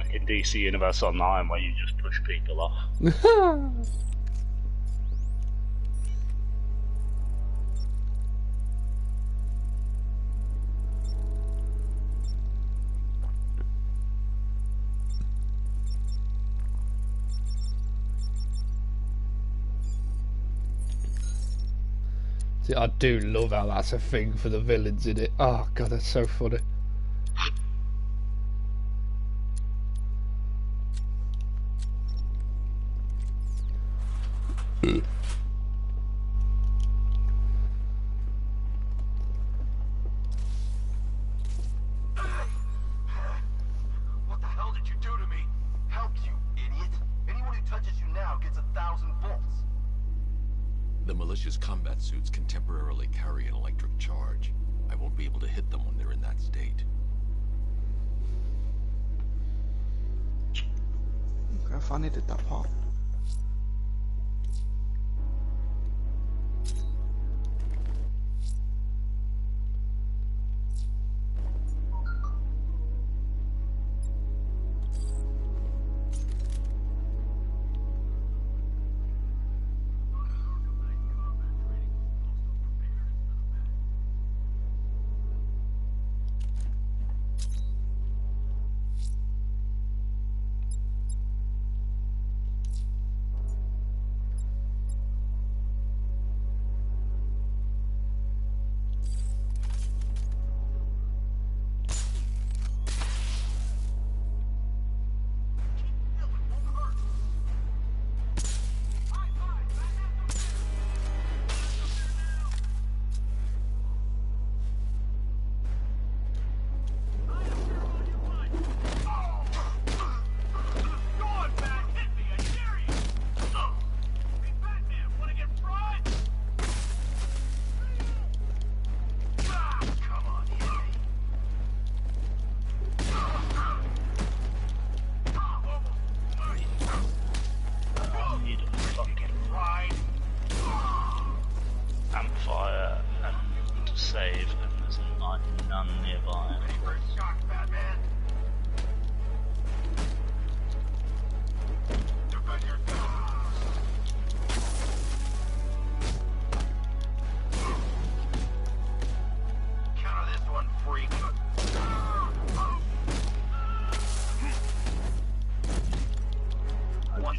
like in DC Universe Online where you just push people off. See, I do love how that's a thing for the villains in it. Oh god, that's so funny. What the hell did you do to me? Help, you idiot! Anyone who touches you now gets 1,000 volts. The malicious combat suits can temporarily carry an electric charge. I won't be able to hit them when they're in that state. Okay, I finally did that part.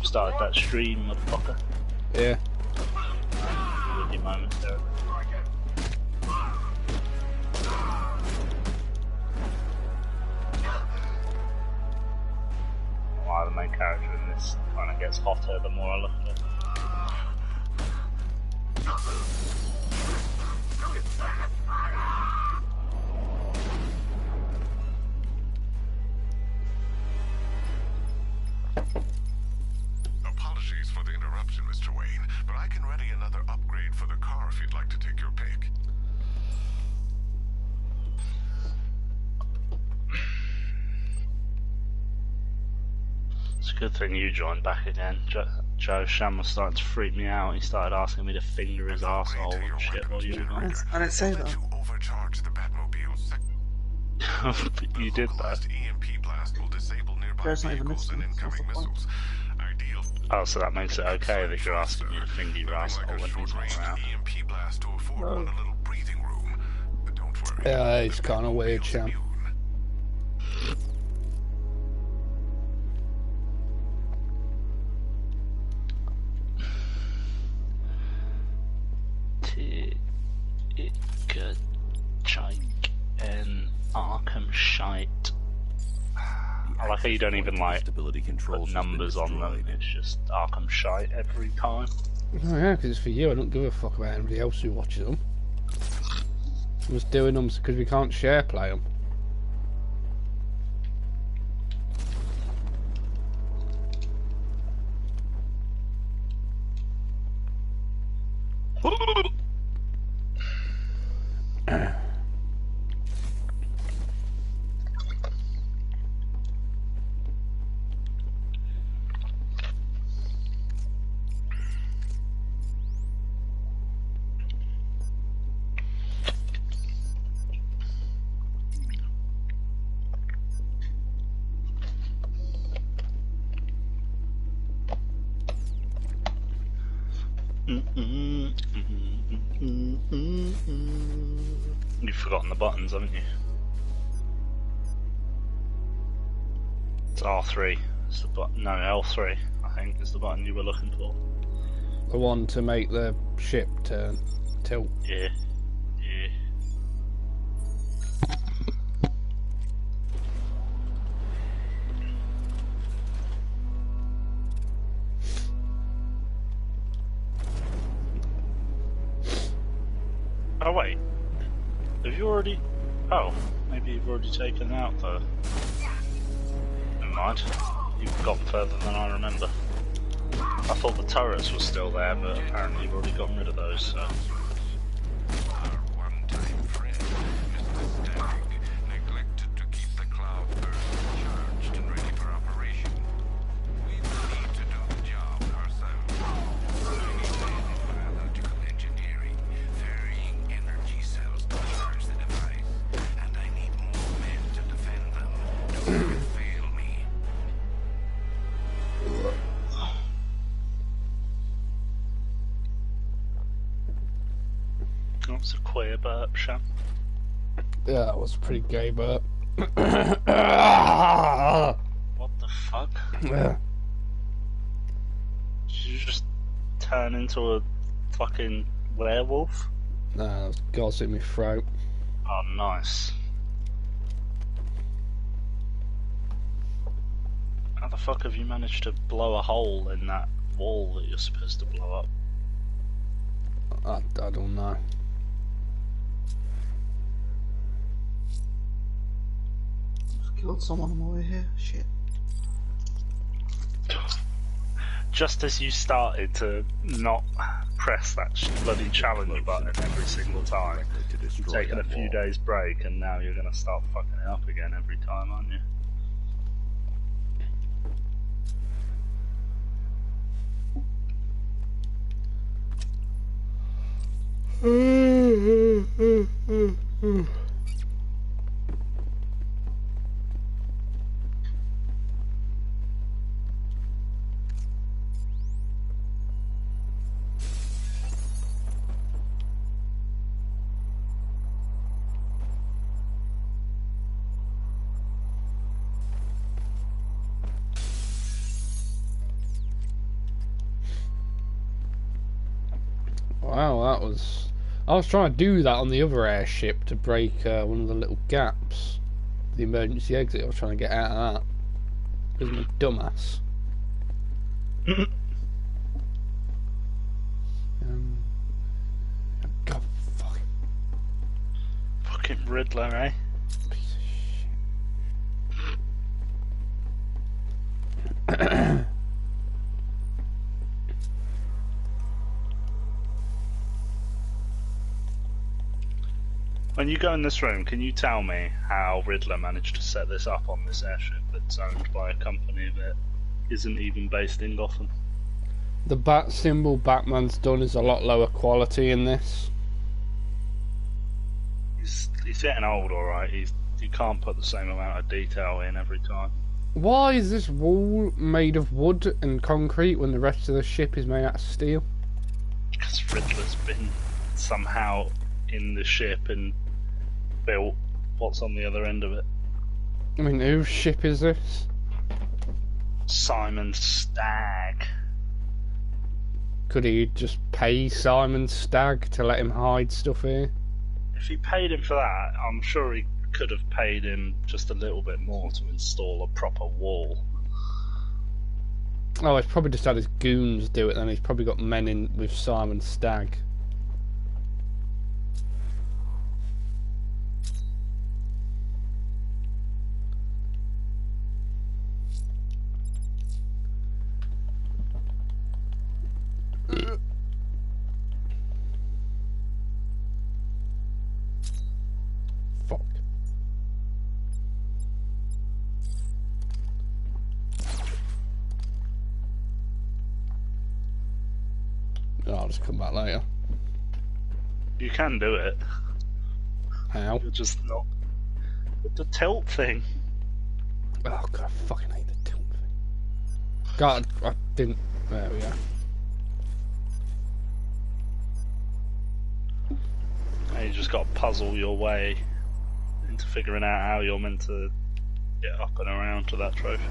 Started that stream, motherfucker. Yeah. With your moments there. Why the main character in this kind of gets hotter the more I look at it. Apologies for the interruption, Mr. Wayne, but I can ready another upgrade for the car if you'd like to take your pick. It's a good thing you joined back again. Joe Sham was starting to freak me out. He started asking me to finger his arsehole and shit while you were gone. I didn't say that. You overcharge the Batmobile. But you did that. EMP blast will disable nearby There's not even vehicles and listening, so incoming what's the point? missiles. Ideal. Oh, so that makes it okay that you're asking me to finger your arsehole when he's not around. EMP blast to afford one a little breathing room. But don't worry. Yeah, it's kind of weird, Sham. Chike and Arkham shite. I like how you don't even like put numbers on them. It's just Arkham shite every time. Oh yeah, because it's for you. I don't give a fuck about anybody else who watches them. I'm just doing them because we can't share play them. You've forgotten the buttons, haven't you? It's R3. It's the button. No, L3. I think is the button you were looking for. The one to make the ship turn, tilt. Yeah. Yeah. Oh wait, have you already? Oh, maybe you've already taken out the. Never mind. You've got further than I remember. I thought the turrets were still there, but apparently you've already gotten rid of those. So. Our one-time friend, Mr. Stagg, neglected to keep the cloud burst charged and ready for operation. We will need to do the job ourselves. I need men in biological engineering, varying energy cells to charge the device, and I need more men to defend them. Don't fail me. That's a queer burp, Sham. Yeah, that was pretty gay, but. What the fuck? Yeah. Did you just turn into a fucking werewolf? Nah, that was God's in my throat. Oh, nice. How the fuck have you managed to blow a hole in that wall that you're supposed to blow up? I don't know. I've killed someone on my way here. Shit. Just as you started to not press that bloody challenge button every single time, you've taken a few days break and now you're going to start fucking it up again every time, aren't you? Wow, that was... I was trying to do that on the other airship to break one of the little gaps. The emergency exit, I was trying to get out of that. Because I'm a dumbass. God, Fucking Riddler, eh? piece of shit. When you go in this room, can you tell me how Riddler managed to set this up on this airship that's owned by a company that isn't even based in Gotham? The bat symbol Batman's done is a lot lower quality in this. He's getting old, alright. You can't put the same amount of detail in every time. Why is this wall made of wood and concrete when the rest of the ship is made out of steel? Because Riddler's been somehow in the ship and built what's on the other end of it. I mean, whose ship is this? Simon Stagg. Could he just pay Simon Stagg to let him hide stuff here? If he paid him for that, I'm sure he could have paid him just a little bit more to install a proper wall. Oh, he's probably just had his goons do it then. He's probably got men in with Simon Stagg. Fuck. I'll just come back later. You can do it. How? You're just not with the tilt thing. Oh god, I fucking hate the tilt thing. God, I didn't. There we go. And you just got to puzzle your way into figuring out how you're meant to get up and around to that trophy.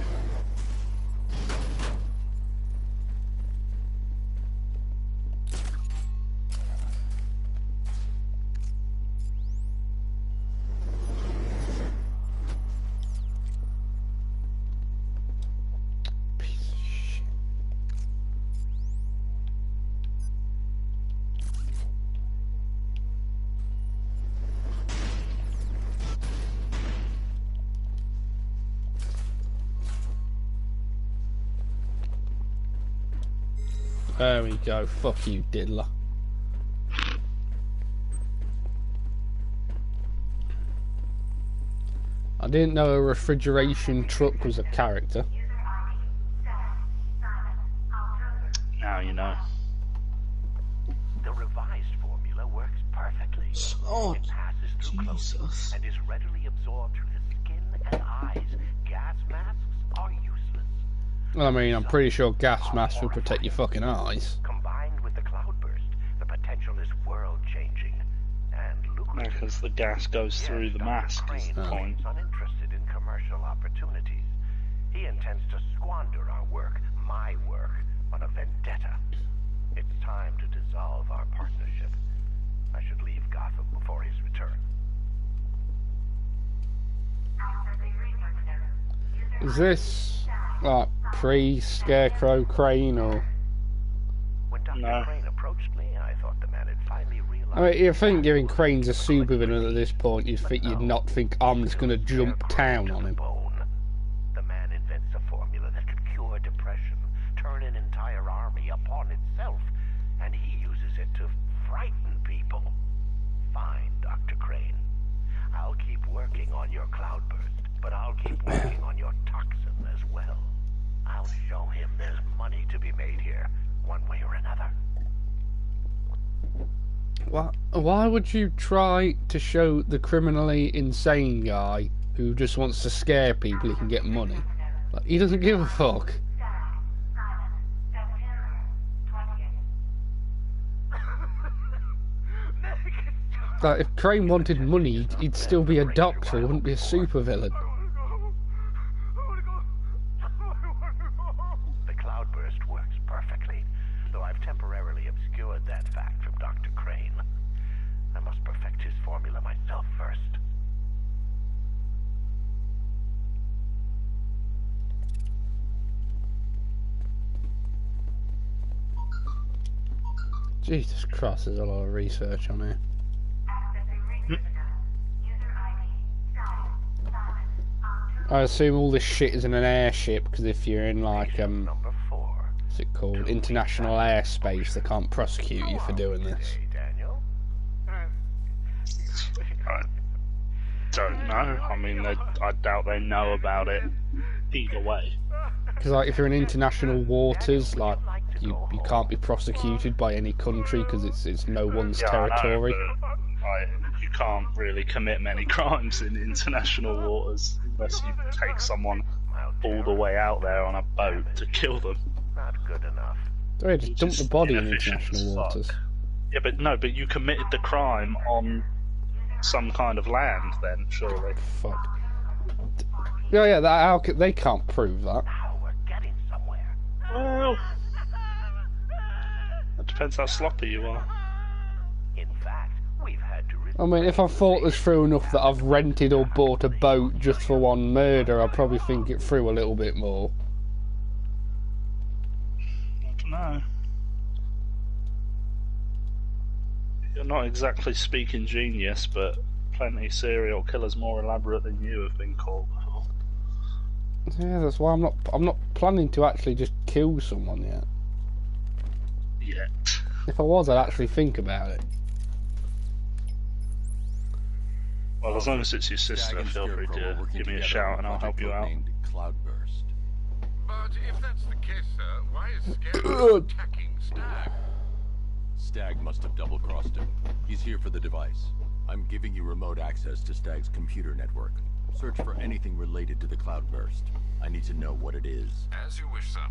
There we go. Fuck you, diddler. I didn't know a refrigeration truck was a character. Now you know. The revised formula works perfectly. Oh, It passes through clothing Jesus. and is readily absorbed through the skin and eyes. Gas masks are useless. Well, I mean, I'm pretty sure gas masks will protect your fucking eyes. Combined with the cloudburst, the potential is world-changing and lucrative. Because the gas goes through the mask is the point. He's uninterested in commercial opportunities. He intends to squander our work, my work, on a vendetta. It's time to dissolve our partnership. I should leave Gotham before his return. Is this like pre-Scarecrow Crane or? When Dr. No. Crane approached me, I thought the man had finally realized. I mean, you think giving Crane's a supervillain at this point, you'd not think I'm just gonna jump town on him. The man invents a formula that could cure depression, turn an entire army upon itself, and he uses it to frighten people. Fine, Dr. Crane. I'll keep working on your cloudburst, but I'll keep working on your toxin as well. I'll show him there's money to be made here, one way or another. Why would you try to show the criminally insane guy who just wants to scare people he can get money? Like, he doesn't give a fuck. Like, if Crane wanted money, he'd still be a doctor, he wouldn't be a supervillain. The cloudburst works perfectly, though I've temporarily obscured that fact from Dr. Crane. I must perfect his formula myself first. Jesus Christ, there's a lot of research on here. I assume all this shit is in an airship, because if you're in like, Number 4. what's it called, international airspace, they can't prosecute you for doing this. Hey, Daniel. I don't know. I mean, I doubt they know about it either way. Because like, if you're in international waters, like, you can't be prosecuted by any country, because it's no one's Yeah, territory. I know, but, like, you can't really commit many crimes in international waters unless you take someone all the way out there on a boat to kill them. Not good enough. So yeah, just dump the body in Inefficient international as waters. fuck. Yeah, but no, but you committed the crime on some kind of land then, surely. Fuck. Yeah, how they can't prove that. Now we're getting somewhere. Well, it depends how sloppy you are. In fact, we've had to I mean, if I've thought this through enough that I've rented or bought a boat just for one murder, I'll probably think it through a little bit more. I don't know. You're not exactly speaking genius, but plenty serial killers more elaborate than you have been caught before. Yeah, that's why I'm not planning to actually just kill someone yet. Yet. If I was, I'd actually think about it. Well, as long as it's your sister, Stag and feel free Scarecrow are to working give me a together shout on and I'll help project you out. named Cloudburst. But if that's the case, sir, why is Scarecrow attacking Stag? Stag must have double-crossed him. He's here for the device. I'm giving you remote access to Stag's computer network. Search for anything related to the Cloudburst. I need to know what it is. As you wish, sir.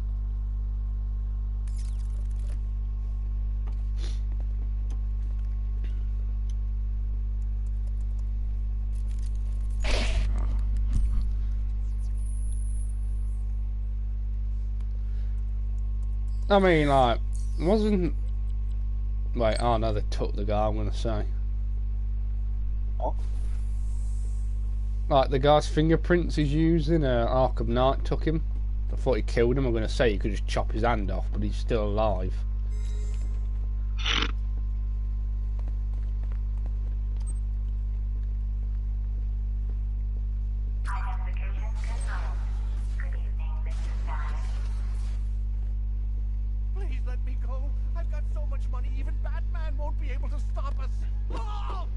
I mean, like, wasn't... Wait, oh no, they took the guy, I'm gonna say. What? Like, the guy's fingerprints he's using, Arkham Knight took him. I thought he killed him. I'm gonna say you could just chop his hand off, but he's still alive. Please let me go. I've got so much money, even Batman won't be able to stop us. Oh!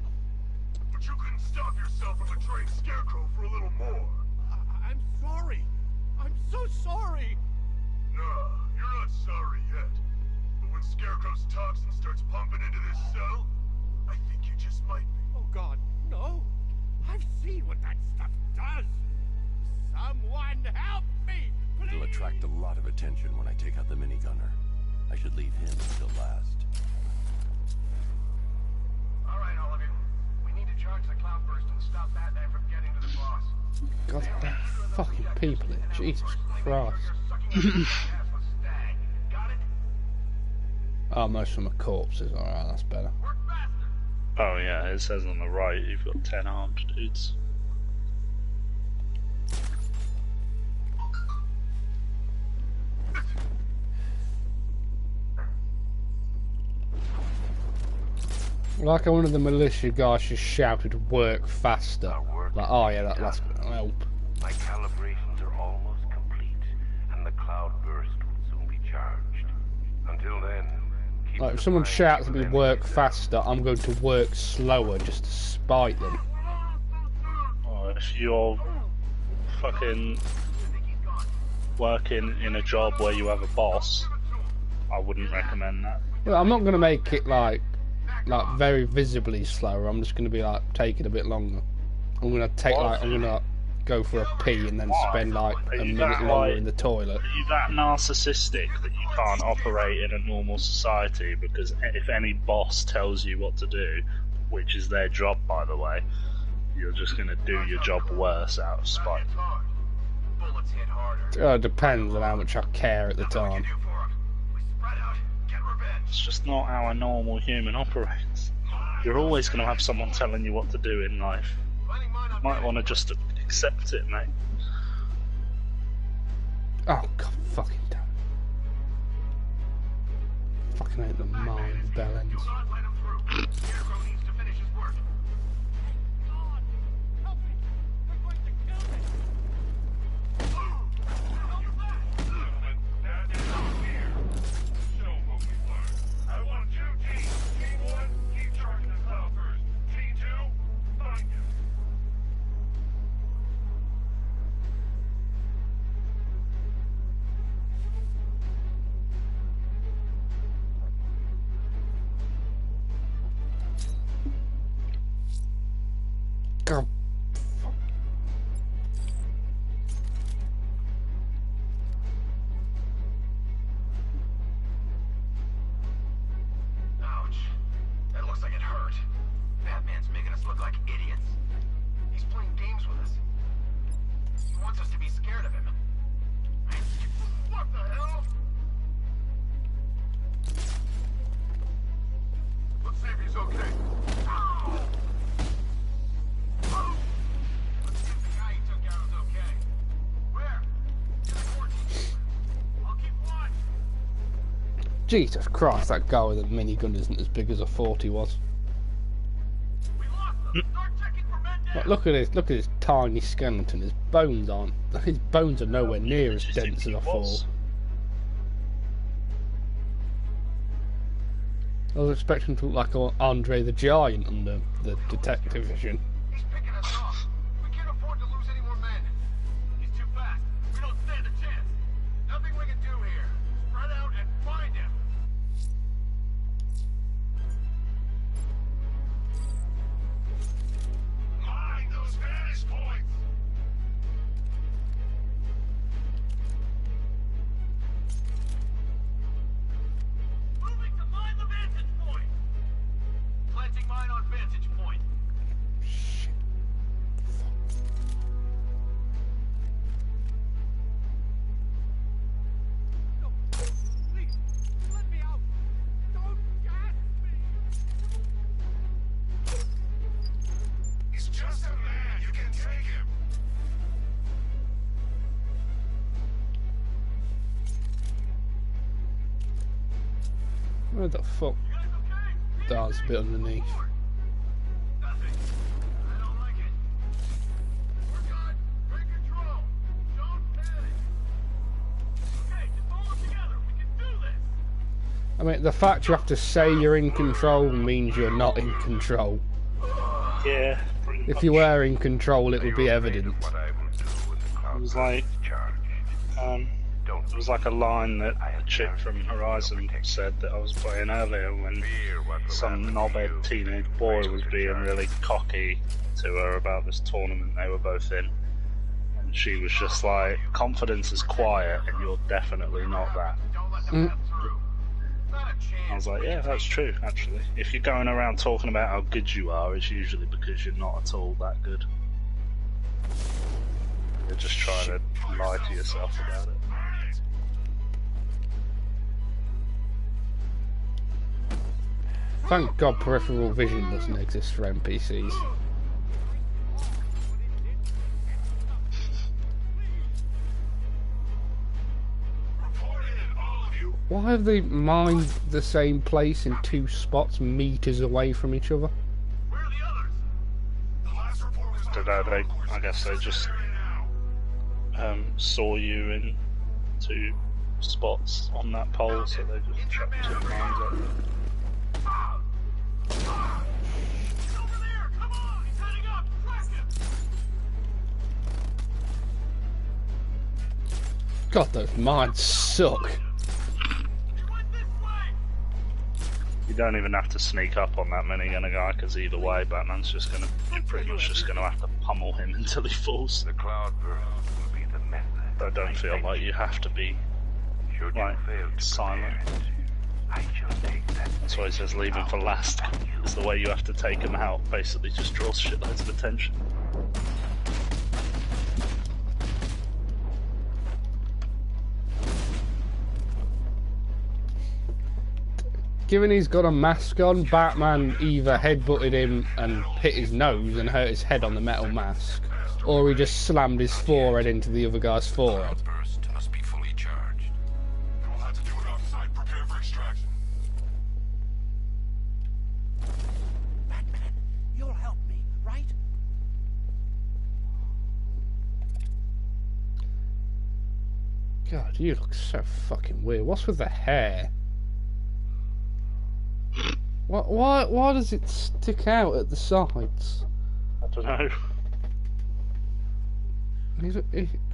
But you couldn't stop yourself from betraying Scarecrow for a little more. I'm sorry. I'm so sorry. No, you're not sorry yet. But when Scarecrow's toxin starts pumping into this cell, I think you just might be. Oh God, no. I've seen what that stuff does. Someone help me, please. It'll attract a lot of attention when I take out the minigunner. I should leave him until last. All right, all of you. We need to charge the cloudburst and stop Batman from getting to the boss. God, that fucking people here. Jesus Christ. Oh, most of them are corpses. Alright, that's better. Oh yeah, it says on the right you've got 10 armed dudes. Like one of the militia guys just shouted, "Work faster!" Like, oh yeah, that's gonna help. My calibrations are almost complete, and the cloudburst will soon be charged. Until then, keep Like if the someone mind shouts at me, within "Work yourself. faster," I'm going to work slower just to spite them. Or if you're fucking working in a job where you have a boss, I wouldn't recommend that. Well, I'm not gonna make it like very visibly slower. I'm just gonna be like taking a bit longer. I'm gonna go for a pee and then spend like a minute longer in the toilet. Are you that narcissistic that you can't operate in a normal society? Because if any boss tells you what to do, which is their job by the way, you're just gonna do your job worse out of spite. Bullets hit harder. It depends on how much I care at the time. We spread out, get revenge. It's just not how a normal human operates. You're always gonna have someone telling you what to do in life. You might want to just accept it, mate. Oh god, fucking damn. Fucking hate the mind bell ends. Do not let him through. Scarecrow needs to finish his work. God, help me. They're going to kill me. Help back. That is clear. Show what we learned. I want 2 teams. Team 1, keep charging the cloudburst. Team 2, find him. God. Ouch. That looks like it hurt. Batman's making us look like idiots. He's playing games with us. He wants us to be scared of him. What the hell? Let's see if he's okay. Let's see if the guy he took out is okay. Where? In the quarantine. I'll keep watch. Jesus Christ, that guy with a minigun isn't as big as I thought he was. We lost them. Start checking for men now. Like, look at his tiny skeleton. His bones are nowhere near as dense as I thought. I was expecting to look like Andre the Giant under the detective vision. He's picking us off. We can't afford to lose any more men. He's too fast. We don't stand a chance. Nothing we can do here. Spread out and find him. Mind those vantage points. Moving to mine the vantage point. Planting mine on vantage point. Shit. Where the fuck? That's a bit underneath. I mean, the fact you have to say you're in control means you're not in control. Yeah. If you were in control, it would be evident. It was like, it was like a line that a chick from Horizon said that I was playing earlier when some knobhead teenage boy was being really cocky to her about this tournament they were both in. And she was just like, confidence is quiet and you're definitely not that. I was like, yeah, that's true, actually. If you're going around talking about how good you are, it's usually because you're not at all that good. You're just trying to lie to yourself about it. Thank God peripheral vision doesn't exist for NPCs. Why have they mined the same place in two spots meters away from each other? I guess they just saw you in two spots on that pole, so they just chucked two mines up. God, those mines suck. You don't even have to sneak up on that minigun guy, because either way, Batman's just gonna, you're pretty much just gonna have to pummel him until he falls. The cloudburst will be the method. I don't feel like you have to be like silent. That's why he says leave him for last. It's the way you have to take him out. Basically, just draws shitloads of attention. Given he's got a mask on, Batman either headbutted him and hit his nose and hurt his head on the metal mask, or he just slammed his forehead into the other guy's forehead. Burst must be fully charged. We'll have to do it offsite. Prepare for extraction. Batman, you'll help me, right? God, you look so fucking weird. What's with the hair? Why does it stick out at the sides? I don't know.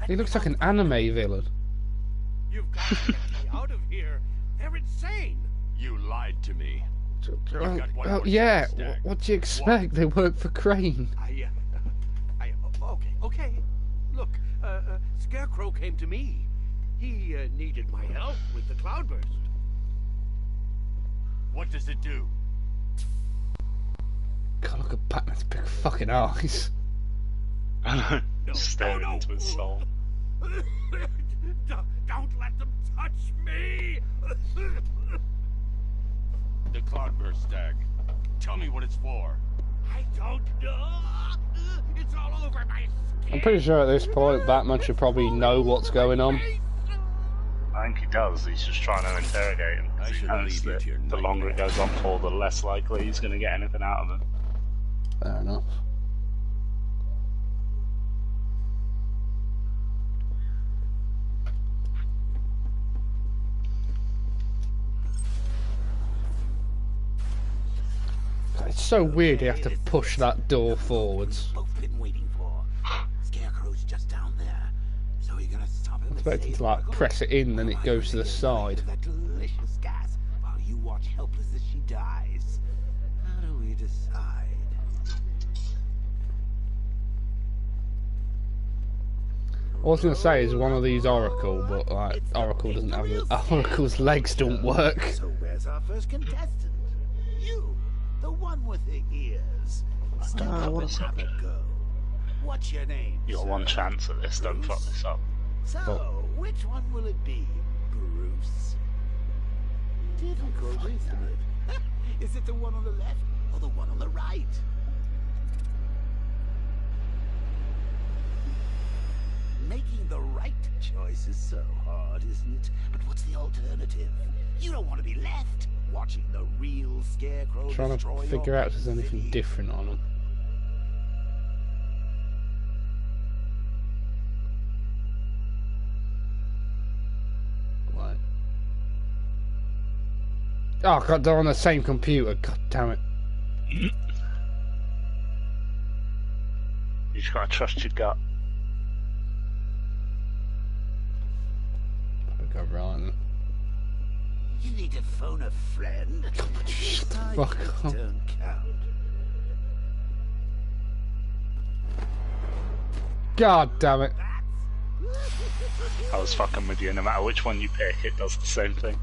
He looks like an anime villain. You've got to get me out of here. They're insane. You lied to me. Well, yeah. What do you expect? They work for Crane. Okay. Look, Scarecrow came to me. He needed my help with the cloudburst. What does it do? God, look at Batman's big fucking eyes. I know. Staring into his soul. Don't let them touch me. The cloudburst, Stag. Tell me what it's for. I don't know. It's all over my skin. I'm pretty sure at this point Batman should probably know what's going on. I think he does. He's just trying to interrogate him. I He should knows leave you that to your the longer it nightmare. goes on for, the less likely he's going to get anything out of him. Fair enough. It's so weird you have to push that door forwards. Both been waiting for. Scarecrow's just down there. So you're gonna stop him. I expect him to like press it in, then it goes to the side. That delicious gas while you watch helpless as she dies. How do we decide? I was going to say is one of these Oracle, but like Oracle doesn't have Oracle's legs don't work. So where's our first contestant? You, the one with the ears. Step up what and a have a go. What's your name? You got one sir? chance at this, don't fuck this up. So, which one will it be, Bruce? Difficult, isn't it? Is it the one on the left or the one on the right? Making the right choice This is so hard, isn't it? But what's the alternative? You don't want to be left watching the real Scarecrow Trying destroy to your figure out if there's city. anything different on them. Right. Oh god, they're on the same computer. God damn it. You just gotta trust your gut. Probably go right then. You need to phone a friend. Shut the fuck Sidekicks up. don't count. God damn it. I was fucking with you. No matter which one you pick, it does the same thing.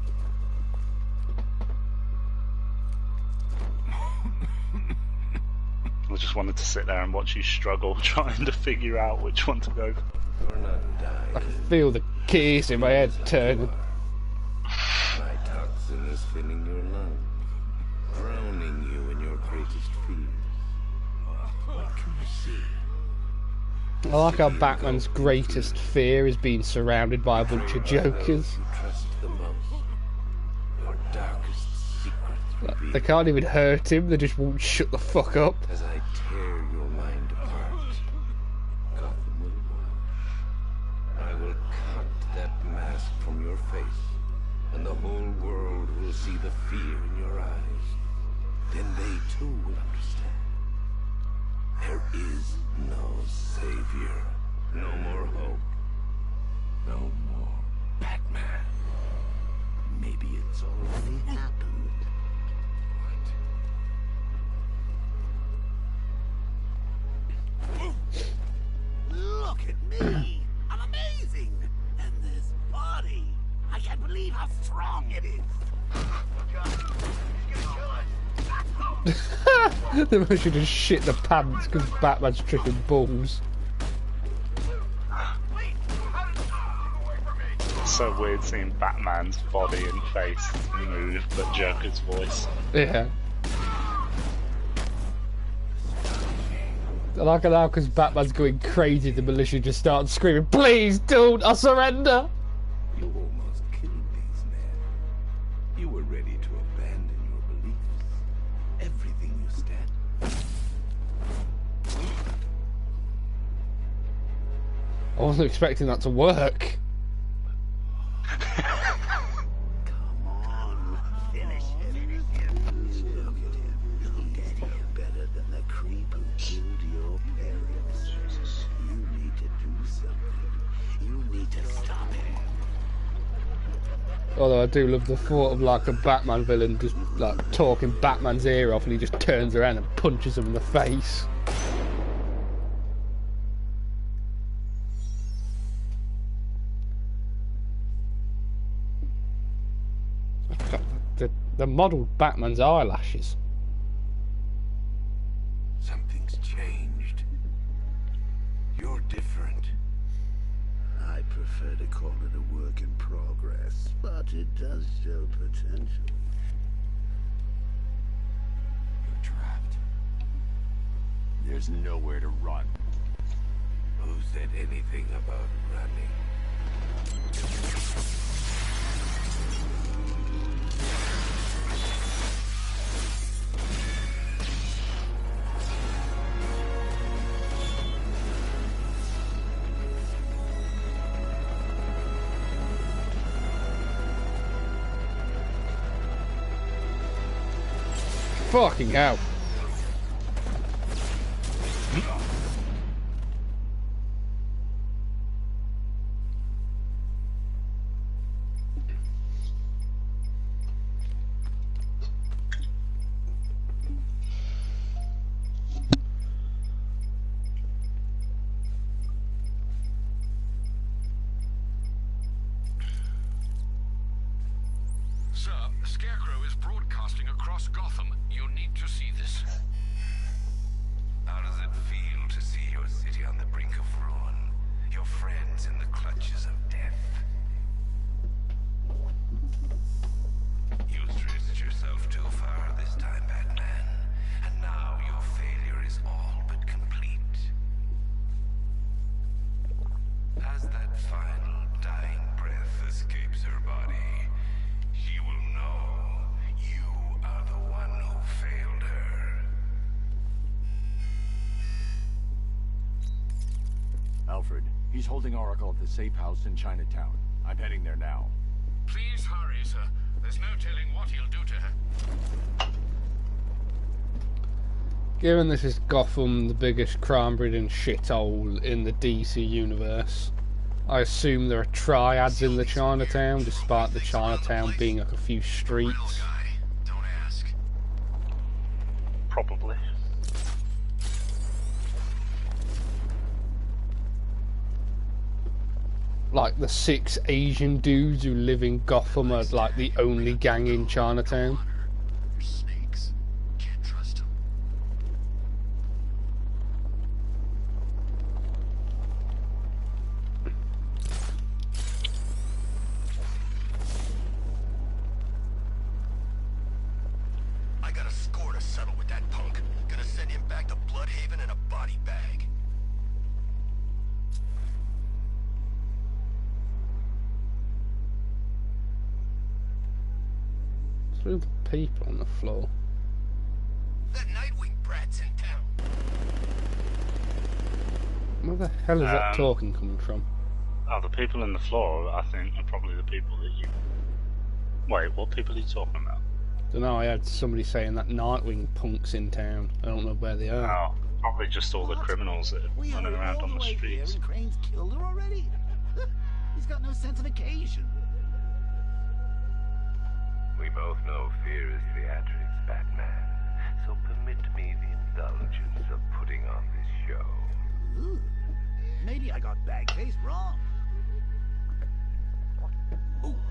I just wanted to sit there and watch you struggle trying to figure out which one to go for. You're not dying. I feel the keys in my head turning. My toxin is filling your lungs, drowning you in your greatest fears. What can you see? I like how Batman's greatest fear is being surrounded by a bunch of jokers. You trust the most. Your darkest secrets revealed. They can't even hurt him, they just won't shut the fuck up. As I tear your mind apart, Gotham will watch. I will cut that mask from your face, and the whole world will see the fear in your eyes. Then they too will understand. There is no savior, no more hope, no more Batman. Maybe it's already happened. Look at me! I'm amazing! And this body! I can't believe how strong it is! They should have shit the pants because Batman's tripping balls. It's so weird seeing Batman's body and face move, but Joker's voice. Yeah. I like it now because Batman's going crazy, the militia just starts screaming, "Please don't, I surrender!" You almost killed these men. You were ready to abandon your beliefs. Everything you stand. I wasn't expecting that to work. Come on, finish him. Look at him. Look at him. Better than the creep who killed your parents. You need to do something. You need to stop him. Although I do love the thought of like a Batman villain just like talking Batman's ear off and he just turns around and punches him in the face. The modelled Batman's eyelashes. Something's changed. You're different. I prefer to call it a work in progress, but it does show potential. You're trapped. There's nowhere to run. Who said anything about running? Fucking hell. Sir, the Scarecrow is broadcasting across Gotham. You need to see this. How does it feel to see your city on the brink of ruin? Your friends in the clutches of death? You stretched yourself too far this time, Batman. And now your failure is all but complete. As that final dying Alfred. He's holding Oracle at the safe house in Chinatown. I'm heading there now. Please hurry, sir. There's no telling what he'll do to her. Given this is Gotham, the biggest crime-breeding shithole in the DC universe, I assume there are triads in the Chinatown, despite the Chinatown being like a few streets. Don't ask. Probably. Like the 6 Asian dudes who live in Gotham are like the only gang in Chinatown. Snakes. Can't trust them. I got a score to settle with that punk. Gonna send him back to Bloodhaven in a body bag. Through the people on the floor. That Nightwing brat's in town. Where the hell is that talking coming from? Oh, the people in the floor, I think, are probably the people that you... Wait, what people are you talking about? Don't know, I had somebody saying that Nightwing punk's in town. I don't know where they are. Oh, probably just all the criminals that are running around on the streets. And Crane's killed her already? He's got no sense of occasion. We both know fear is theatrics, Batman. So permit me the indulgence of putting on this show. Ooh, maybe I got bag-faced wrong.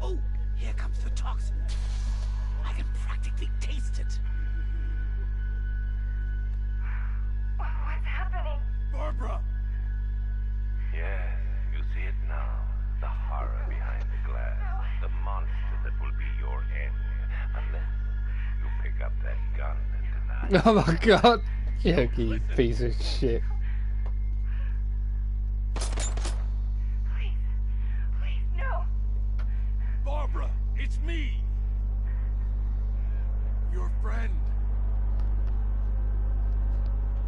Oh, here comes the toxin. I can practically taste it. What's happening? Barbara! Yes, you see it now. The horror behind the glass. The monster that will be your end. Unless you pick up that gun and deny. Oh my god! You piece of shit. Please, no. Barbara, it's me. Your friend.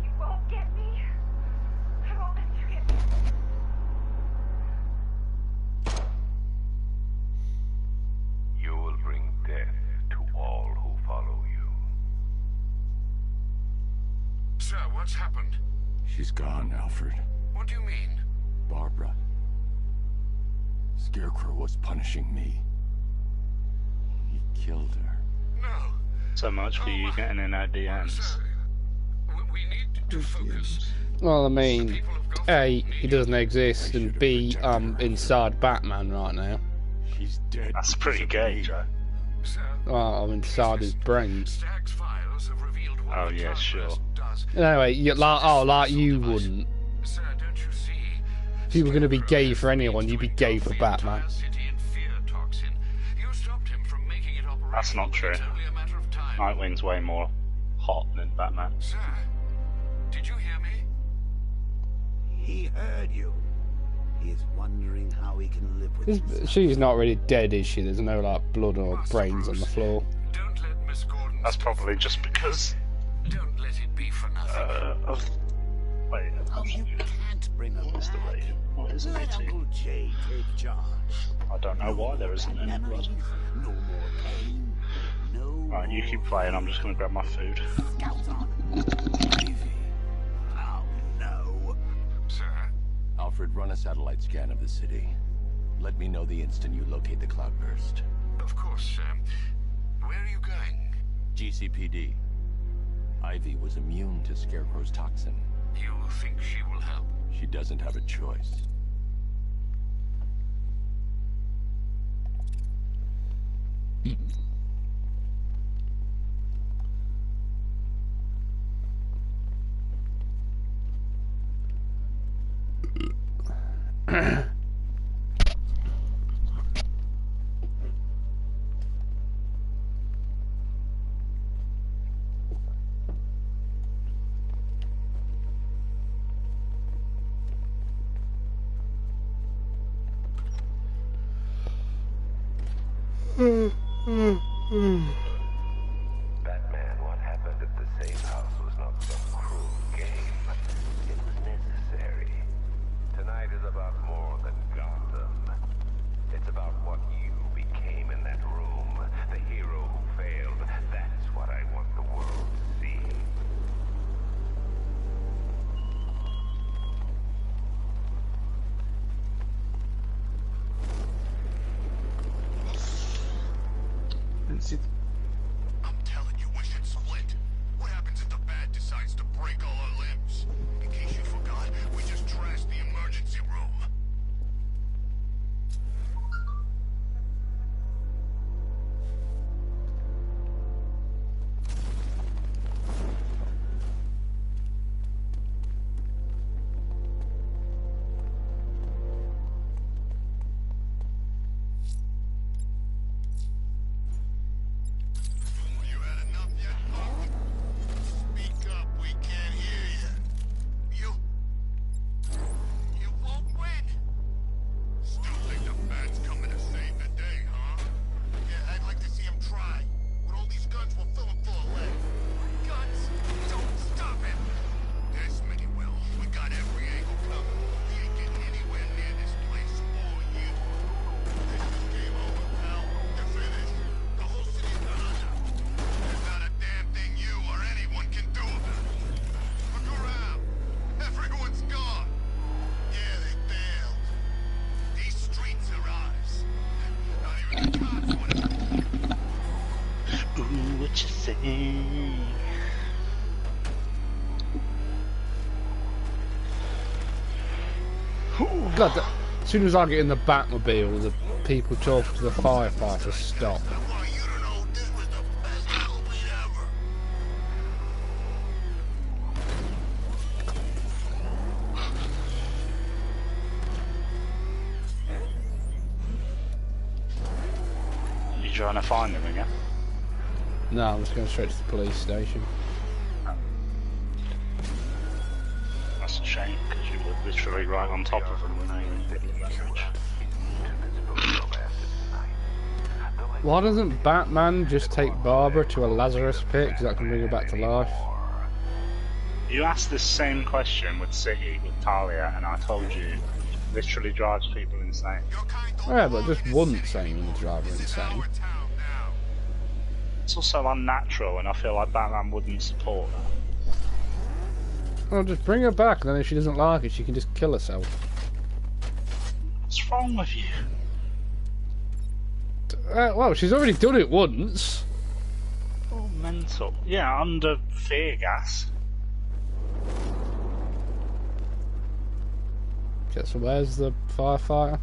You won't get me. I won't let you get me. You will bring death to all who follow you. Sir, what's happened? She's gone, Alfred. What do you mean? Barbara. Scarecrow was punishing me. He killed her. No. So much for you getting in our DMs. Sir, we need to focus. Well, I mean, A, he doesn't exist, and B, I'm inside Batman right now. She's dead. That's pretty gay, Joe. Sir, Well, I'm inside his brain. Stag's files have revealed what Oh, the yeah, sure. Cloudburst does. Anyway, like you wouldn't. Sir, don't you see? If you were going to be gay for anyone, you'd be gay for Batman. That's not true. Nightwing's way more hot than Batman. Sir, did you hear me? He heard you. He is wondering how he can live with himself. She's not really dead, is she? There's no like blood or brains on the floor. Don't let Miss Gordon. That's probably just because Don't let it be for nothing. of... Wait, Oh, you can't bring her what's the back. rating? What is the Let rating? Uncle Jay take charge. I don't know why there isn't any Memories, blood. no more pain. No Right, you keep playing, I'm just going to grab my food. Scouts on. Ivy. Oh no. Sir, Alfred, run a satellite scan of the city. Let me know the instant you locate the cloudburst. of course, sir. Where are you going? GCPD. Ivy was immune to Scarecrow's toxin. You think she will help? She doesn't have a choice. Batman, what happened at the safe house was not some cruel game. It was necessary. Tonight is about more than Gotham. It's about what you became in that room. The hero who failed. That's what I want the world to see. Didn't see. I'm telling you, we should split. What happens if the Bat decides to break all our limbs? In case you forgot, we just trashed the emergency room. You had enough yet, Punk? Speak up, we can't hear you. You won't win. Still think the Bat's coming to save the day, huh? Yeah, I'd like to see him try. With all these guns, we'll fill him full of lead. Guns, don't stop him. Yes, Minnie will. We got every angle covered. He ain't getting anywhere near this place or you. This is game over, pal. You're finished. The whole city's gone now. There's not a damn thing you or anyone can do about it. Look around. Everyone's gone. Yeah, they failed. These streets are ours. Not even the cops want to. Ooh, what you say? God, as soon as I get in the Batmobile, the people talking to the firefighters stop. Why, you don't know, this was the best Halloween ever. You trying to find him again? No, I'm just going straight to the police station. That's a shame, because you were literally right on top of him when they did the message. Why doesn't Batman just take Barbara to a Lazarus pit, because that can bring her back to life? You asked this same question with City, with Talia, and I told you, it literally drives people insane. Oh yeah, but just once ain't going to drive her insane. It's also unnatural, and I feel like Batman wouldn't support that. Well, just bring her back, and then if she doesn't like it, she can just kill herself. What's wrong with you? Well, she's already done it once. Oh, mental. Yeah, under fear gas. Okay, so where's the firefighter?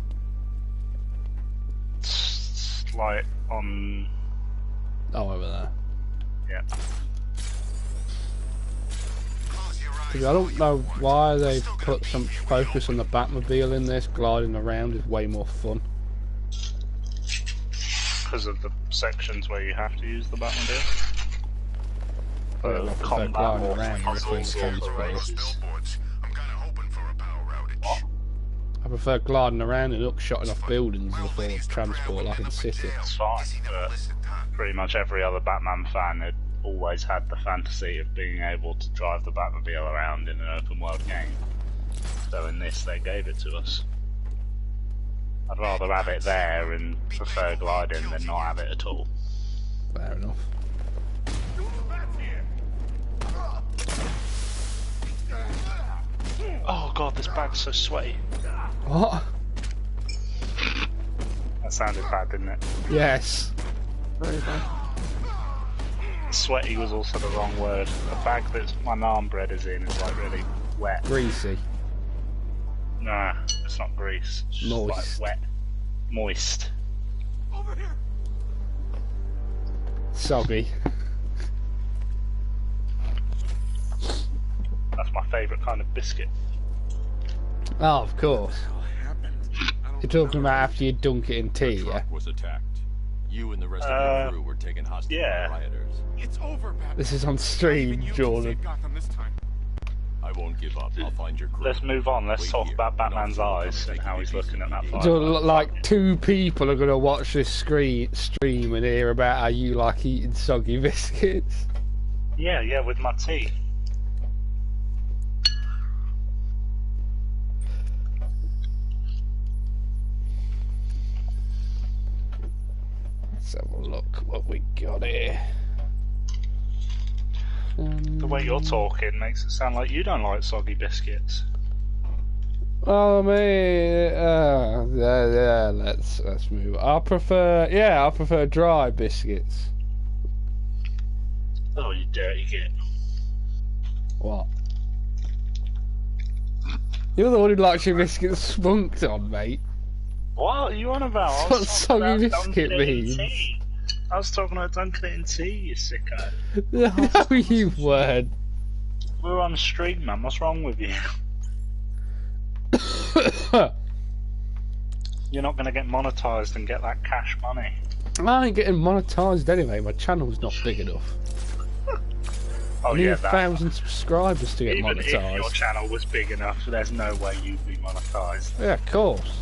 It's like on... Oh, over there. Yeah. I don't know why they put some focus on the Batmobile in this. Gliding around is way more fun. Because of the sections where you have to use the Batmobile. I prefer gliding around between the transports. I'm kind of hoping for a power outage. I prefer gliding around and upshotting off buildings before transport like in the city. It's fine, but pretty much every other Batman fan had always had the fantasy of being able to drive the Batmobile around in an open world game. So in this, they gave it to us. I'd rather have it there and prefer gliding than not have it at all. Fair enough. Oh god, this bag's so sweaty. What? That sounded bad, didn't it? Yes. Very bad. Sweaty was also the wrong word. The bag that my naan bread is in is like really wet. Greasy. Nah, it's not grease. It's just like Moist. wet. Moist. Over here. Soggy. That's my favourite kind of biscuit. Oh, of course. You're talking about after you dunk it in tea, The yeah? truck was attacked. You and the rest of your crew were taken hostage yeah. by rioters. It's over, Batman. This is on stream, Even you can Jordan. save Gotham this time. I won't give up. I'll find your crew. Let's move on. Let's Wait talk here, about and I'll Batman's see what eyes I'm and how he's looking at that taking fire. So, like, 2 people are going to watch this stream and hear about how you like eating soggy biscuits. Yeah, with my tea. Let's have a look what we got here. The way you're talking makes it sound like you don't like soggy biscuits. Oh man, yeah. Let's move. I prefer dry biscuits. Oh, you dirty git. What? You're the one who likes your biscuits spunked on, mate. What are you on about? That's what soggy biscuit means. I was talking about dunking it in tea, you sicko. No, you weren't. We're on stream, man. What's wrong with you? You're not going to get monetized and get that cash money. I ain't getting monetized anyway. My channel's not big enough. Oh, I need yeah, 1,000 subscribers to get Even monetized. if your channel was big enough, there's no way you'd be monetized. Yeah, of course.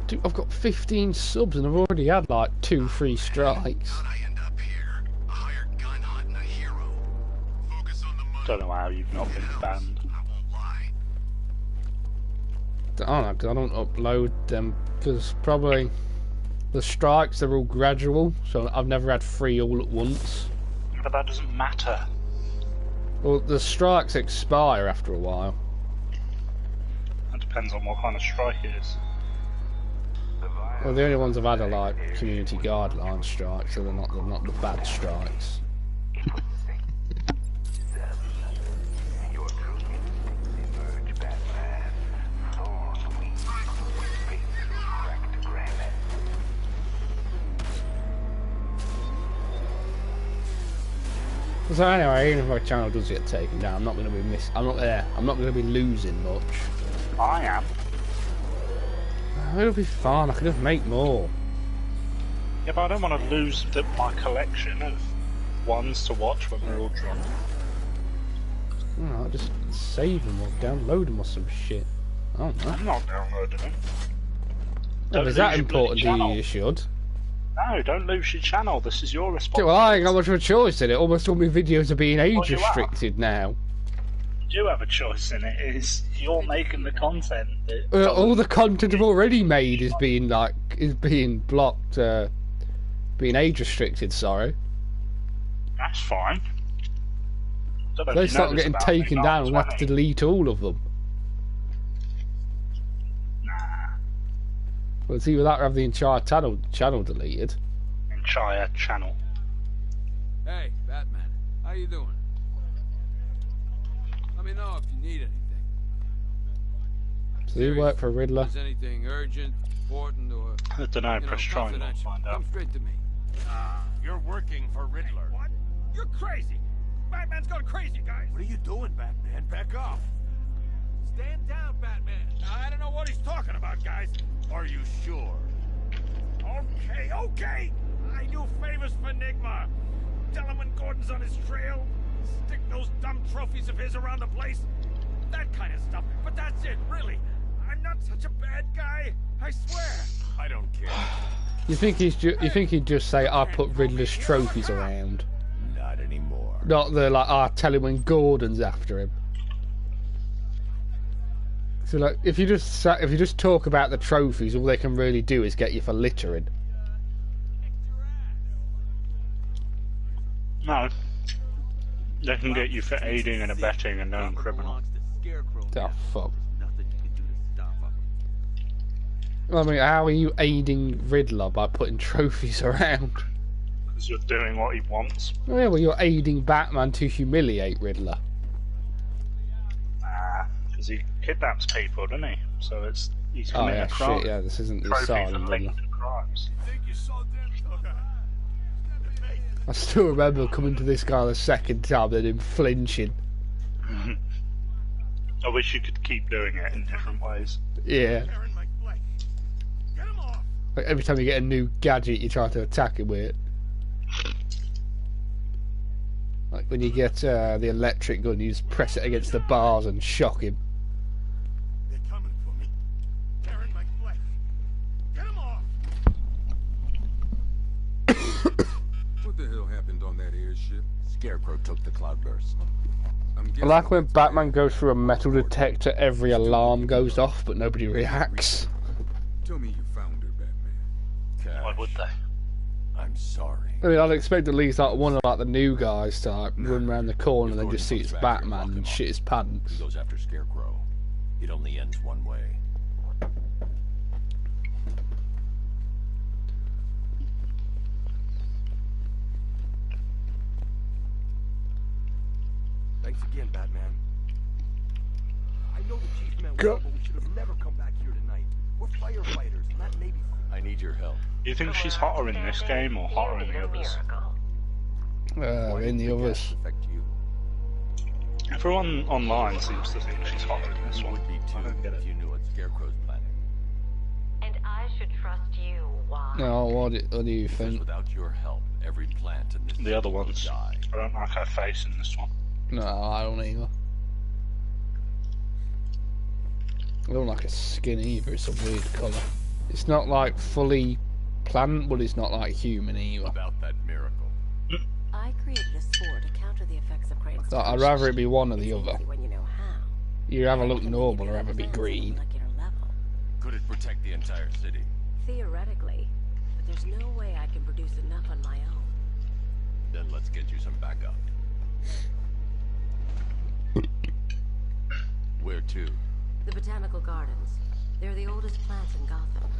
Dude, I've got 15 subs and I've already had like 2-3 strikes. Don't know how you've not been banned. I don't know, because I don't upload them, because probably the strikes are all gradual, so I've never had 3 all at once. But that doesn't matter. Well, the strikes expire after a while. That depends on what kind of strike it is. Well, the only ones I've had are like community guideline strikes, so they're not the bad strikes. So anyway, even if my channel does get taken down, I'm not going to be I'm not going to be losing much. I am. It'll be fine. I can just make more. Yeah, but I don't want to lose my collection of ones to watch when we're all drunk. I'll just save them or download them or some shit. I don't know. I'm not downloading them. If it's that important to you, you should. No, don't lose your channel. This is your responsibility. Well, I ain't got much of a choice in it. Almost all my videos are being age restricted now. You do have a choice in it. Is you're making the content. That all the content I've already made is being blocked, being age restricted. Sorry. That's fine. They start getting taken down. We'll have to delete all of them. Well, it's either that or have the entire channel deleted. Entire channel. Hey, Batman. How you doing? Let me know if you need anything. Does he work for Riddler? Is anything urgent, important, or I don't know. Press try and find out. Come straight to me. You're working for Riddler. What? You're crazy! Batman's gone crazy, guys! What are you doing, Batman? Back off. Stand down, Batman! I don't know what he's talking about, guys. Are you sure? Okay! I do favors for Enigma. Tell him when Gordon's on his trail. Stick those dumb trophies of his around the place. That kind of stuff. But that's it, really. I'm not such a bad guy. I swear. I don't care. You think he'd just say, "I put Riddler's trophies around"? Not anymore. Not the "I tell him when Gordon's after him." So like, if you just talk about the trophies, all they can really do is get you for littering. No. They can get you for aiding and abetting a known criminal. Oh fuck. I mean, how are you aiding Riddler by putting trophies around? Because you're doing what he wants. Oh, yeah, well, you're aiding Batman to humiliate Riddler. Because he kidnaps people, doesn't he? So he's committing a crime. Shit, yeah, this isn't the Trophies asylum, are Riddler. linked to crimes. I still remember coming to this guy the second time and him flinching. I wish you could keep doing it in different ways. Yeah. Like every time you get a new gadget, you try to attack him with it. Like when you get the electric gun, you just press it against the bars and shock him. They're coming for me. They're in my flesh. Get them off! What the hell happened on that airship? Scarecrow took the cloudburst. I like when Batman goes through a metal detector, every alarm goes off, but nobody reacts. Tell me you found her, Batman. Why would they? I'm sorry. I mean, I'd expect at least like one of like the new guys to like run around the corner and then just see it's Batman and shit his pants. He goes after Scarecrow. It only ends one way. Thanks again, Batman. I know the chief meant well, but we should have never come back here tonight. We're firefighters, not Navy. I need your help. Do you think she's hotter in this game or hotter in the others? In the others. Everyone online seems to think she's hotter in this You one. would be too I don't get if it. you knew what Scarecrow's planning. And I should trust you, why? No, what do you Because think? without your help, every plant in this The other city will ones. die. I don't like her face in this one. No, I don't either. I don't like her skin either, it's a weird colour. It's not like fully plant, but it's not like human either. About that miracle. I created a spore to counter the effects of Crane's Like, I'd rather it be one or the It's other. easy when you know how. You either look I can normal give or you ever be defense on a green. molecular level. Could it protect the entire city? Theoretically, but there's no way I can produce enough on my own. Then let's get you some backup. Where to? The Botanical Gardens. They're the oldest plants in Gotham.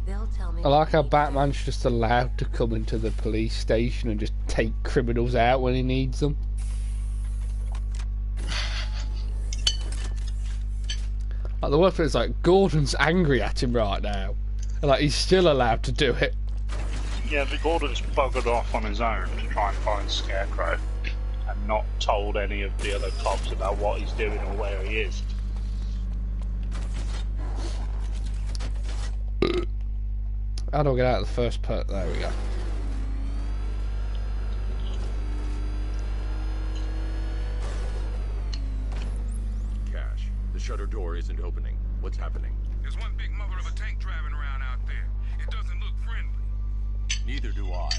They'll tell me. I like how what I need to do. Batman's just allowed to come into the police station and just take criminals out when he needs them. Like, the worst part is, like, Gordon's angry at him right now. And, like, he's still allowed to do it. Yeah, but Gordon's buggered off on his own to try and find Scarecrow and not told any of the other cops about what he's doing or where he is. How do I get out of the first part? There we go. Cash. The shutter door isn't opening. What's happening? There's one big mother of a tank driving around out there. It doesn't look friendly. Neither do I.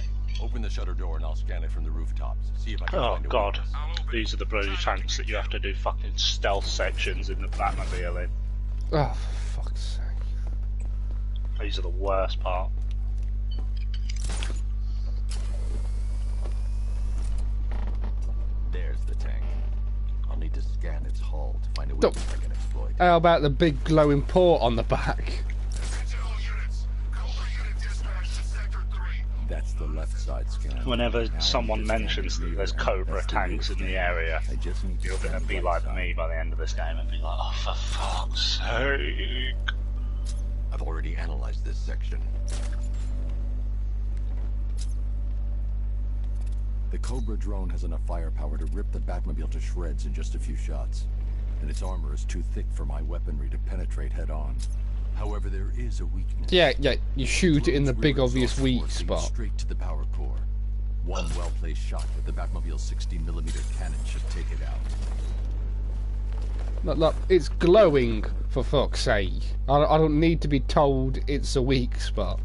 Open the shutter door and I'll scan it from the rooftops. See if I can Oh find a god, weakness. these are the bloody tanks that you have to do fucking stealth sections in the Batmobile in. Oh, for fuck's sake. These are the worst part. There's the tank. I'll need to scan its hull to find a Don't- weakness I can exploit. How about the big glowing port on the back? Attention all units. Cobra unit dispatched to Sector 3. That's the left side scan. Whenever Now I someone need to scan mentions the that rear there's end. Cobra That's the tanks rear in the scan. area, I just need to you're scan gonna the be right like side. me by the end of this game and be like, oh, for fuck's sake. I've already analyzed this section. The Cobra drone has enough firepower to rip the Batmobile to shreds in just a few shots. And its armor is too thick for my weaponry to penetrate head-on. However, there is a weakness. Yeah, you shoot it in the Drone's big rear obvious exhaust weak port leads spot. straight to the power core. One well-placed shot with the Batmobile's 60mm cannon should take it out. Look, it's glowing, for fuck's sake. I don't need to be told it's a weak spot.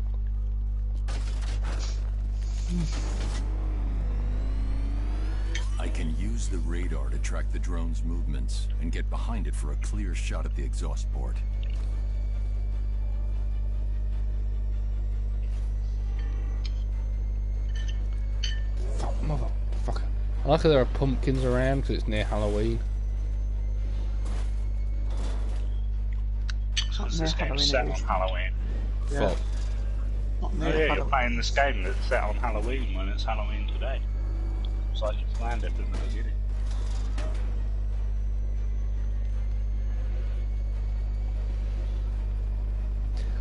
I can use the radar to track the drone's movements and get behind it for a clear shot at the exhaust port. Fuck, motherfucker. I like how there are pumpkins around because it's near Halloween. Since this near game's Halloween, set on Halloween. Yeah. Fuck. Not Oh near yeah, you're Halloween. playing this game that's set on Halloween when it's Halloween today. It's like you planned it from the beginning.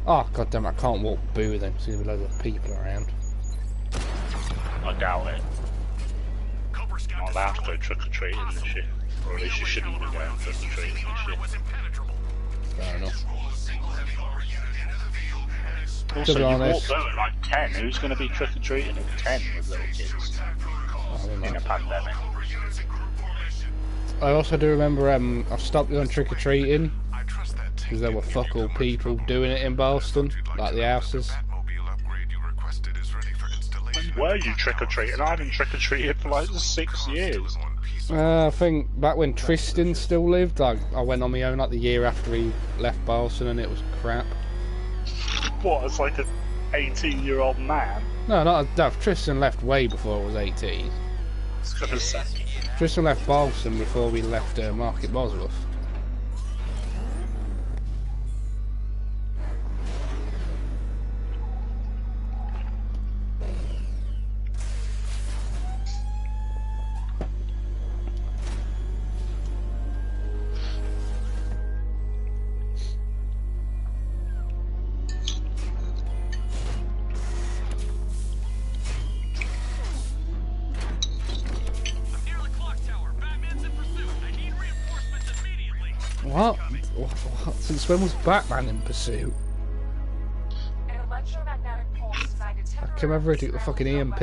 Oh, goddamn, I can't walk boo then. There's going to be loads of people around. I doubt it. Cobra You're scout not allowed to go trick-or-treating this year. Or at least you shouldn't be going trick-or-treating this armor year. was impenetrable. Fair enough. Roll a single heavy armor unit into the field and expect Also, be you honest- walk through at like 10. Who's going to be trick-or-treating at 10 with little kids attack protocols. I don't in know. a pandemic? Cobra units in group formation. I also do remember I stopped going trick-or-treating I trust that because there were fuck all people doing it in Boston, like the houses. Batmobile upgrade you requested is ready for installation. Were you trick-or-treating? I haven't trick-or-treated for like 6 years. I think back when Tristan still lived, I went on my own like the year after he left Boston and it was crap. What, it's like a 18-year-old man. No, Tristan left way before I was 18. I was gonna say. Tristan left Balsam before we left Market Bosworth. What? Since when was Batman in pursuit? I came over to get the fucking EMP.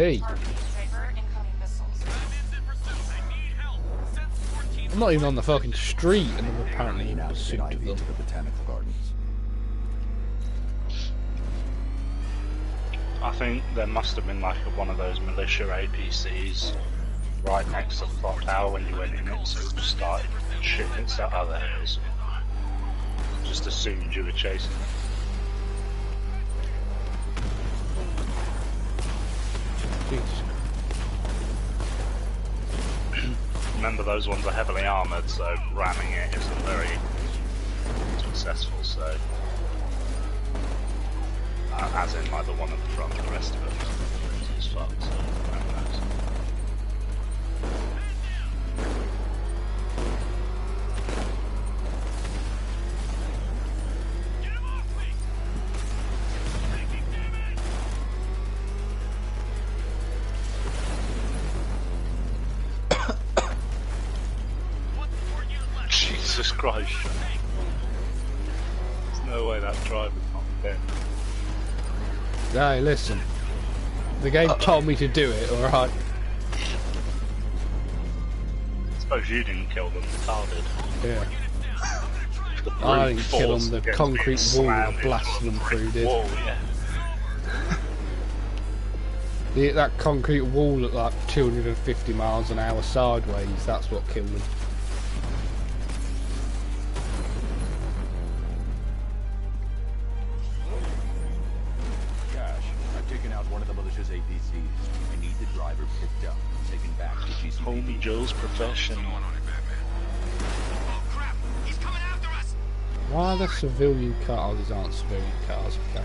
I'm not even on the fucking street and I'm apparently in pursuit of them. The botanical gardens. I think there must have been like one of those militia APCs right next to the clock tower when you went in it, so it just started shooting stuff. Oh, there it is. Just assumed you were chasing it. Remember, those ones are heavily armoured, so ramming it isn't very successful, so... as in, like the one at the front, the rest of it is fucked, so remember those. Jesus Christ. There's no way that driver's not dead. Hey, listen. The game told me to do it, alright? I suppose you didn't kill them, the car did. Yeah. I didn't kill them, the concrete wall that blasted them through did. Wall, yeah. That concrete wall at like 250 miles an hour sideways, that's what killed them. Homie Joe's professional. Why are there civilian cars? These aren't civilian cars, okay.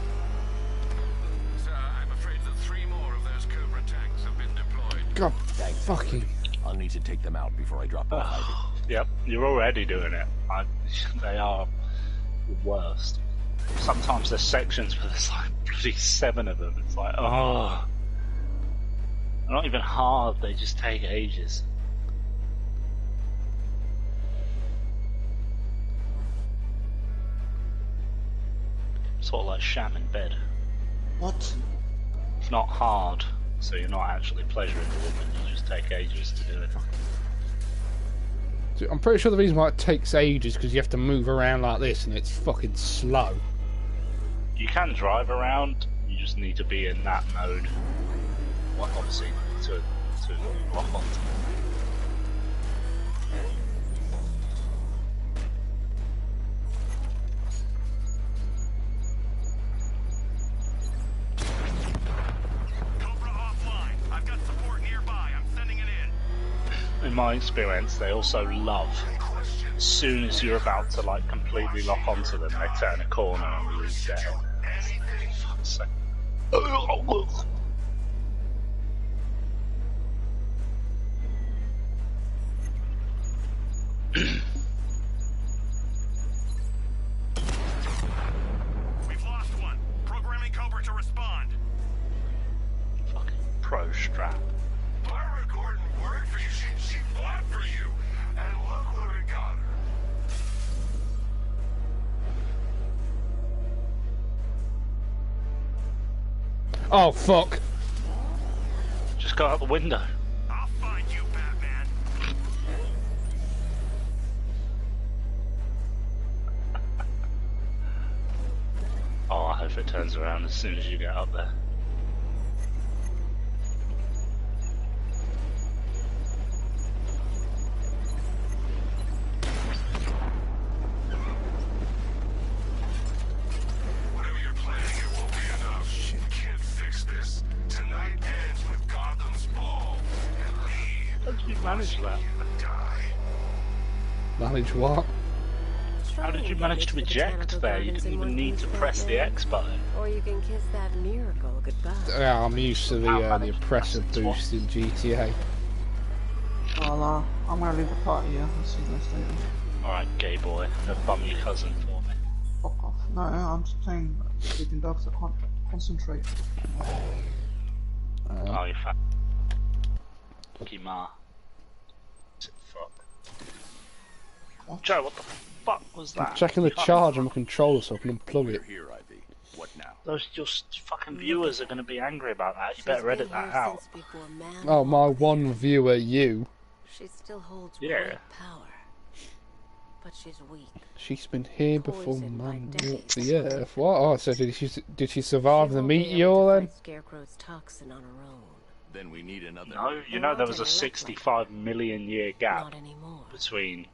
Sir, I'm afraid that 3 more of those Cobra tanks have been deployed. God fucking... I'll need to take them out before I drop the hiding. Yep, you're already doing it. They are the worst. Sometimes there's sections where there's like bloody 7 of them. It's like, oh... They're not even hard, they just take ages. Sort of like sham in bed. What? It's not hard, so you're not actually pleasuring the woman, you just take ages to do it. I'm pretty sure the reason why it takes ages is because you have to move around like this and it's fucking slow. You can drive around, you just need to be in that mode. Well, obviously, to lock onto. Cobra offline. I've got support nearby. I'm sending it in. In my experience, they also love, as soon as you're about to like completely lock onto them, they turn a corner and lose their head. Fuck's sake. We've lost one. Programming Cobra to respond. Fucking pro strap. Barbara Gordon worked for you. She fought for you. And look what we got her. Oh fuck. Just go out the window. I'll find you, Batman. Oh, I hope it turns around as soon as you get up there. Whatever you're planning, it won't be enough. Shit. manage that? Manage what? How did you manage to eject there? You didn't even need to press the X button. Or you can kiss that miracle goodbye. Yeah, I'm used to the oppressor boost in GTA. Well, I'm gonna leave the party, yeah. I'll see you guys later. Alright, gay boy. Go bum your cousin for me. Fuck off. No, I'm just playing sleeping dogs. I can't concentrate. Oh, you fat. Fucky ma. Fuck. What? Joe, what the fuck was that? I'm checking the charge on my controller so I can unplug it. Here, Ivy. What now? Those just fucking viewers are going to be angry about that. You better edit that out. Oh, my one viewer, you. She still holds Yeah. great power, but she's weak. She's been here before Poisoned by man decades walked of the earth. radiation. What? Oh, so did she survive the She won't be able meteor to then? fight Scarecrow's toxin on her own. Then we need another. No, you know there was a 65 million year gap Not anymore. between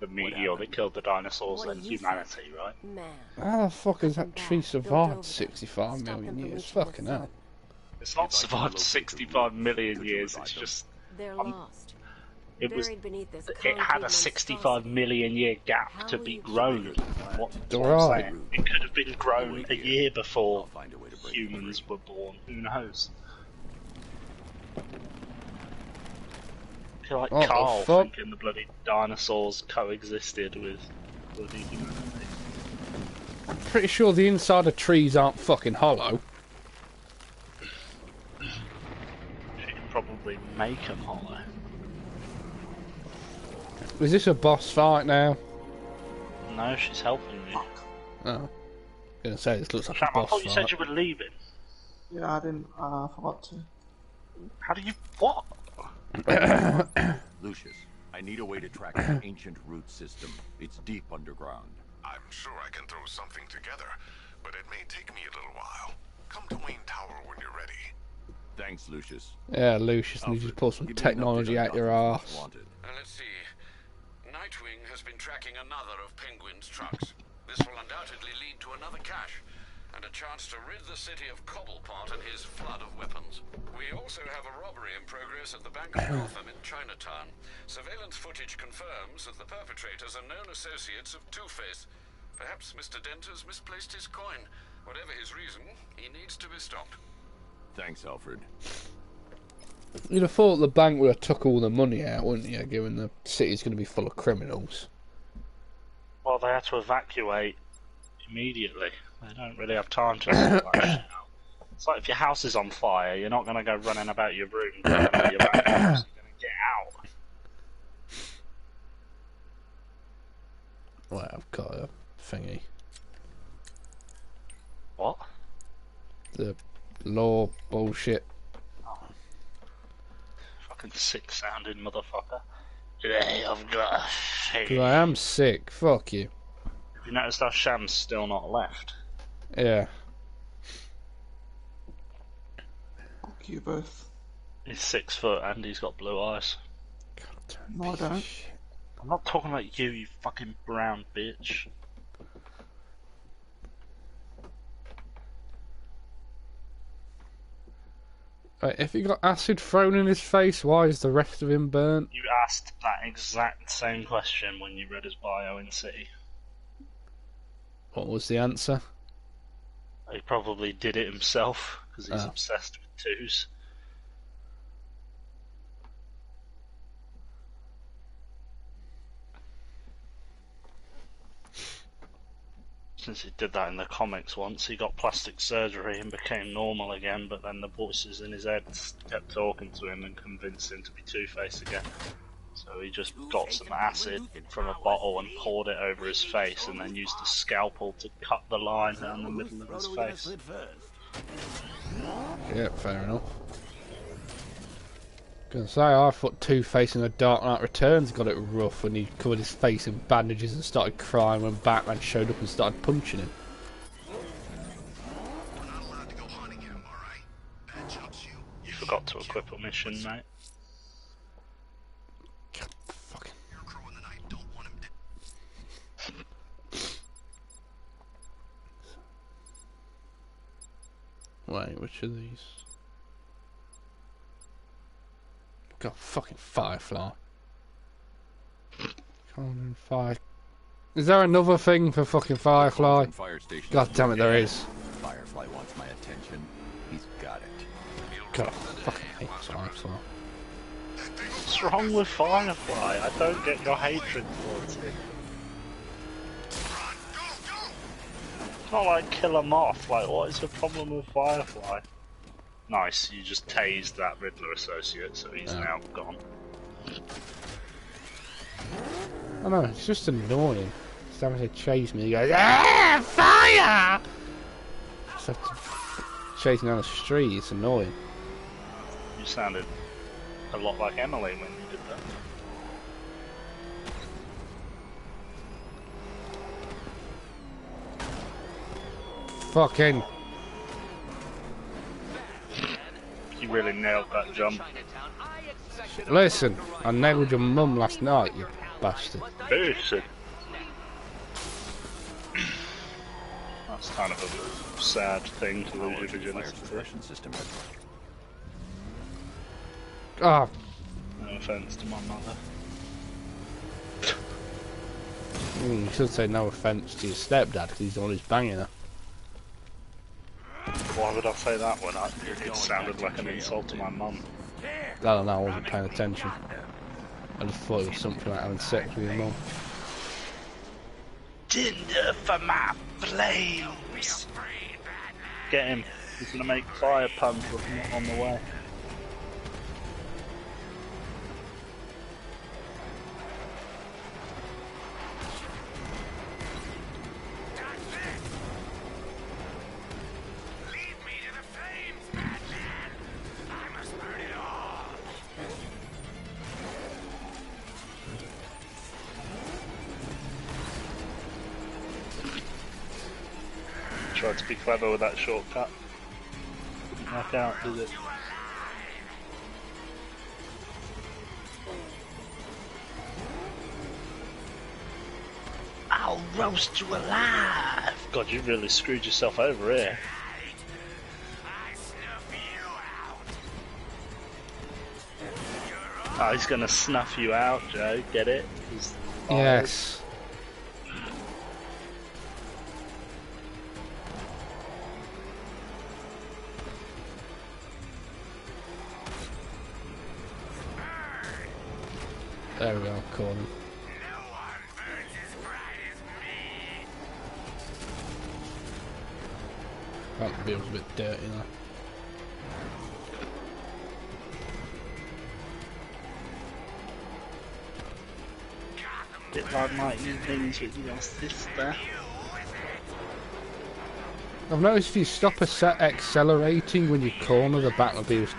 the meteor that killed the dinosaurs What and do you humanity, right? Man. How the fuck has that Come tree back. Build survived over 65 them. Stop million them from years? reaching the Fucking sun. hell. It's not If I can survived locate 65 the room, million could you years, revive it's them? just... They're lost. It was... Buried beneath this It had a 65 million year gap How to will be you grown. keep it? What I'm Right. saying. It could have been grown wait a here. year I'll before find a way to break humans were born. Who knows? I feel like What the Carl fuck? thinking the bloody dinosaurs coexisted with bloody humanity. I'm pretty sure the inside of trees aren't fucking hollow. She can probably make them hollow. Is this a boss fight now? No, she's helping me. Oh. I'm gonna say this looks like Sam, a I boss thought you said fight. you were leaving. Yeah, I didn't. I forgot to. How do you... What? Lucius, I need a way to track the ancient root system. It's deep underground. I'm sure I can throw something together, but it may take me a little while. Come to Wayne Tower when you're ready. Thanks, Lucius. Yeah, Lucius, and you just pull some Give me an technology update on out your Gotham's arse. Most Wanted. Let's see. Nightwing has been tracking another of Penguin's trucks. This will undoubtedly lead to another cache, and a chance to rid the city of Cobblepot and his flood of weapons. We also have a robbery in progress at the Bank of Gotham in Chinatown. Surveillance footage confirms that the perpetrators are known associates of Two-Face. Perhaps Mr. Dent has misplaced his coin. Whatever his reason, he needs to be stopped. Thanks, Alfred. You'd have thought the bank would have took all the money out, wouldn't you, given the city's going to be full of criminals. Well, they had to evacuate immediately. They don't really have time to sort that shit out. It's like if your house is on fire, you're not going to go running about your room going to your back house. You're going to get out. Well, I've got a thingy. What? The law bullshit. Fucking sick sounding motherfucker. Today I've got a Because thing. I am sick. Fuck you. Have you noticed how Sham's still not left? Yeah. Fuck you both. He's 6 foot and he's got blue eyes. No, I don't. I'm not talking about you, you fucking brown bitch. Right, if he got acid thrown in his face, why is the rest of him burnt? You asked that exact same question when you read his bio in City. What was the answer? He probably did it himself because he's Oh. obsessed with twos. Since he did that in the comics once, he got plastic surgery and became normal again, but then the voices in his head kept talking to him and convinced him to be Two-Face again. So he just got some acid from a bottle and poured it over his face and then used a scalpel to cut the line down the middle of his face. Yeah, fair enough. Gonna say, I thought Two-Face in The Dark Knight Returns got it rough when he covered his face in bandages and started crying when Batman showed up and started punching him. We're not allowed to go hunting him, alright? Bad job's you. You forgot to equip a mission, mate. Fucking. Your crew in the night don't want him dead. Wait, which of these? God, fucking Firefly. Conan Fire. Is there another thing for fucking Firefly? God damn it, there is. Firefly wants my attention. He's got it. God, I fucking hate Firefly. What's wrong with Firefly? I don't get your hatred towards him. It's not like kill a moth. Like, what is the problem with Firefly? Nice, you just tased that Riddler associate, so he's now gone. I know, it's just annoying. He's having to chase me. He goes, ah, fire! Just have to chase me down the street. It's annoying. You sounded a lot like Emily when you did that. Fucking. You really nailed that jump. Listen, I nailed your mum last night, you bastard. Listen. That's kind of a sad thing to lose your virginity to. Ah. No offence to my mother. You should say no offence to your stepdad, because he's always banging her. Why would I say that when it sounded like an insult to my mum? I don't know, I wasn't paying attention. I just thought it was something like having sex with your mum. Tinder for my flames! Get him. He's gonna make fire puns on the way. Tried to be clever with that shortcut. Didn't work out, did it? I'll roast you alive! God, you really screwed yourself over here. Oh, he's gonna snuff you out, Joe. Get it? Yes. There we go, caught him. That feels a bit dirty now. Bit like my evenings with your sister. I've noticed if you stop accelerating when you corner, the Batmobile's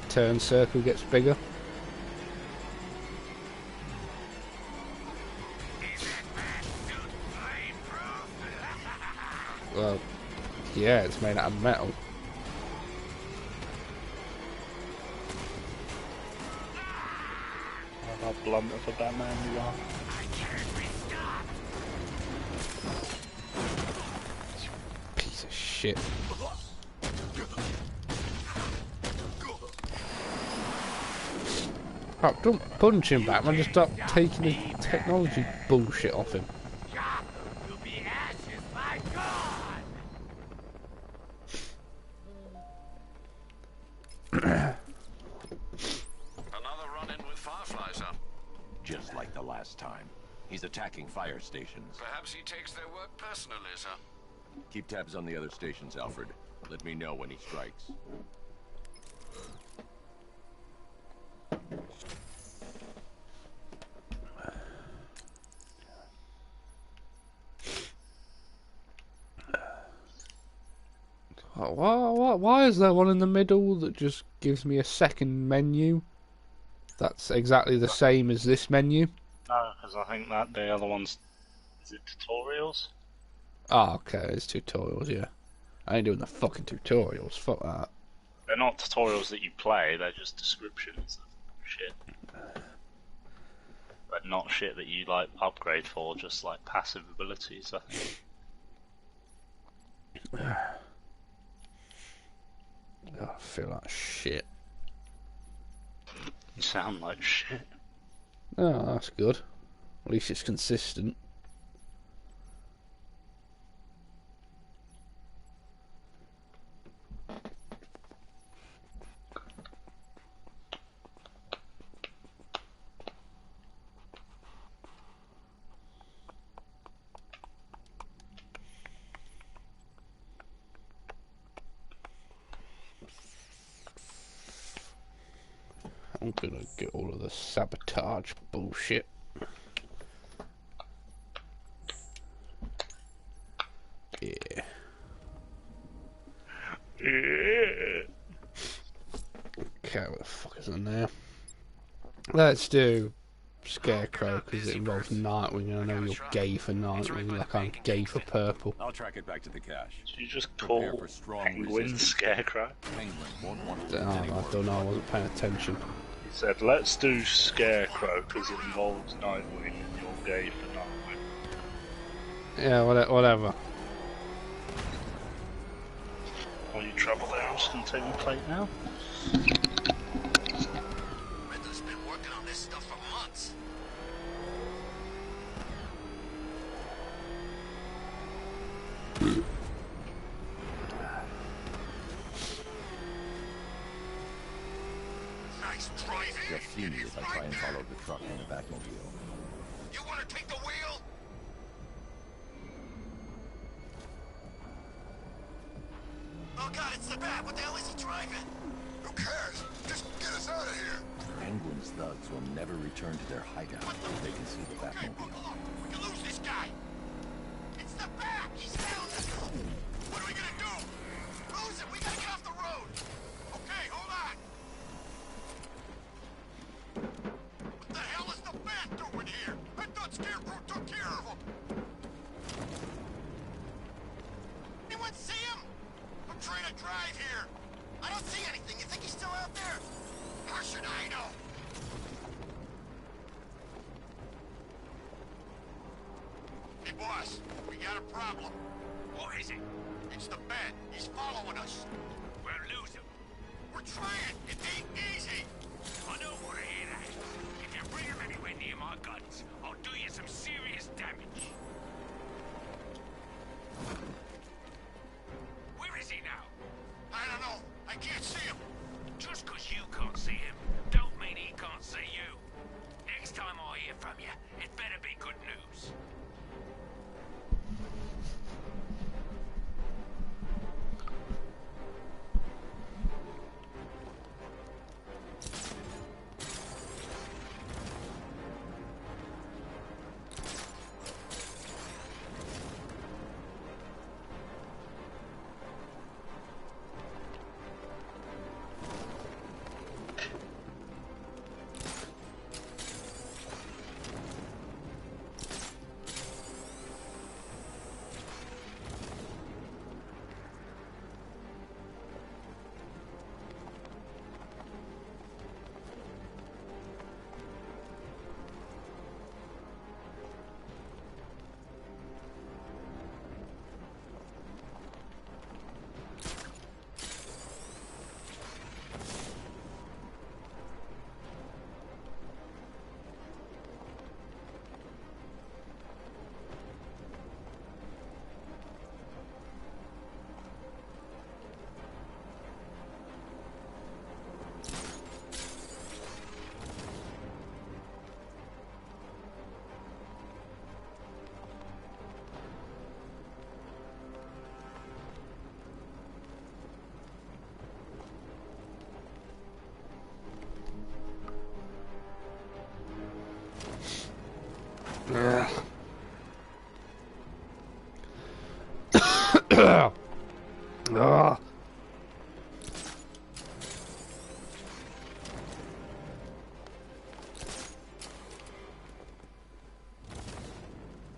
turn circle gets bigger. Well, yeah, it's made out of metal. How blunt of a Batman you are. Piece of shit. Oh, don't punch him, Batman. Just stop taking the technology bullshit off him. Another run-in with Firefly, sir. Just like the last time. He's attacking fire stations. Perhaps he takes their work personally, sir. Keep tabs on the other stations, Alfred. Let me know when he strikes. Why is there one in the middle that just gives me a second menu? That's exactly the same as this menu. No, because I think that the other one's... Is it tutorials? Oh, okay, it's tutorials, yeah. I ain't doing the fucking tutorials, fuck that. They're not tutorials that you play, they're just descriptions of shit. But not shit that you, like, upgrade for, just, like, passive abilities, I think. Oh, I feel like shit. You sound like shit. Oh, that's good. At least it's consistent. I'm gonna get all of the sabotage bullshit. Yeah. Okay, what the fuck is in there? Let's do Scarecrow because it involves Nightwing, and I know you're gay for Nightwing, like I'm gay for purple. I'll track it back to the cache. Did you just Prepare call for strong Penguin resistance. Scarecrow? Penguin won't want to Oh, I don't know, I wasn't paying attention. He said, let's do Scarecrow because it involves Nightwing and you're gay for Nightwing. Yeah, whatever. Will you travel the house and take my plate now? Riddler's been working on this stuff for months. Nice driving. Just see me if I try and follow the truck in the Batmobile. You want to take the wheel? Oh God, it's the Bat. What the hell is he driving? Who cares? Just get us out of here. Penguin's thugs will never return to their hideout if they can see the Batmobile. We can lose this guy. It's the Bat. He's found us. What are we gonna do? Lose him. We gotta get off the road. Okay, hold on. What the hell is the Bat doing here? I thought Scarecrow took care of him. Anyone see him? I'm trying to drive here. I don't see anything. You think he's still out there? How should I know? Hey, boss. We got a problem. What is it? It's the Bat. He's following us. We'll lose him. We're trying. It ain't easy. I know we're here. If you bring him anywhere near my guns, I'll do you some serious damage. Where is he now? I don't know. I can't see him. Just because you can't see him, don't mean he can't see you. Next time I hear from you, it better be good news. Ah.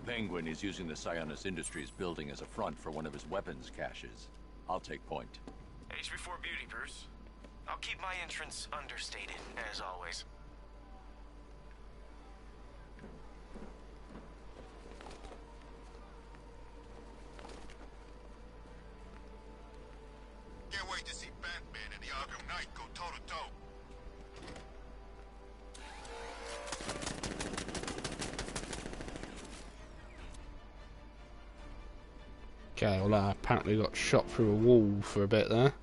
Penguin is using the Sionis Industries building as a front for one of his weapons caches. I'll take point. Age before beauty, Bruce. I'll keep my entrance understated, as always. Can't wait to see Batman and the Arkham Knight go toe-to-toe. Okay, well I apparently got shot through a wall for a bit there.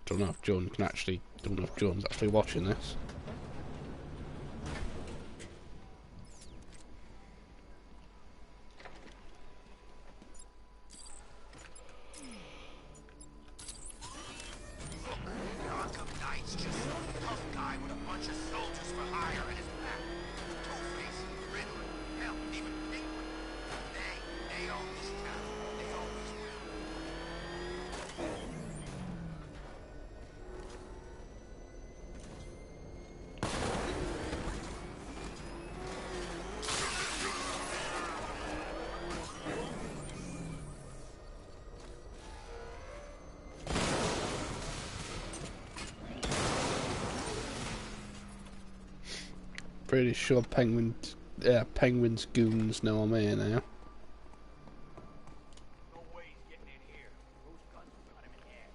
Don't know if Jordan's actually watching this. Arkham Knight's just some tough guy with a bunch of soldiers for hire at his back. Two-Face, Riddler, hell, even Penguin. They own this town. They always will. Pretty sure Penguin's goons know I'm here now. No way he's getting in here. Those guns got him in half.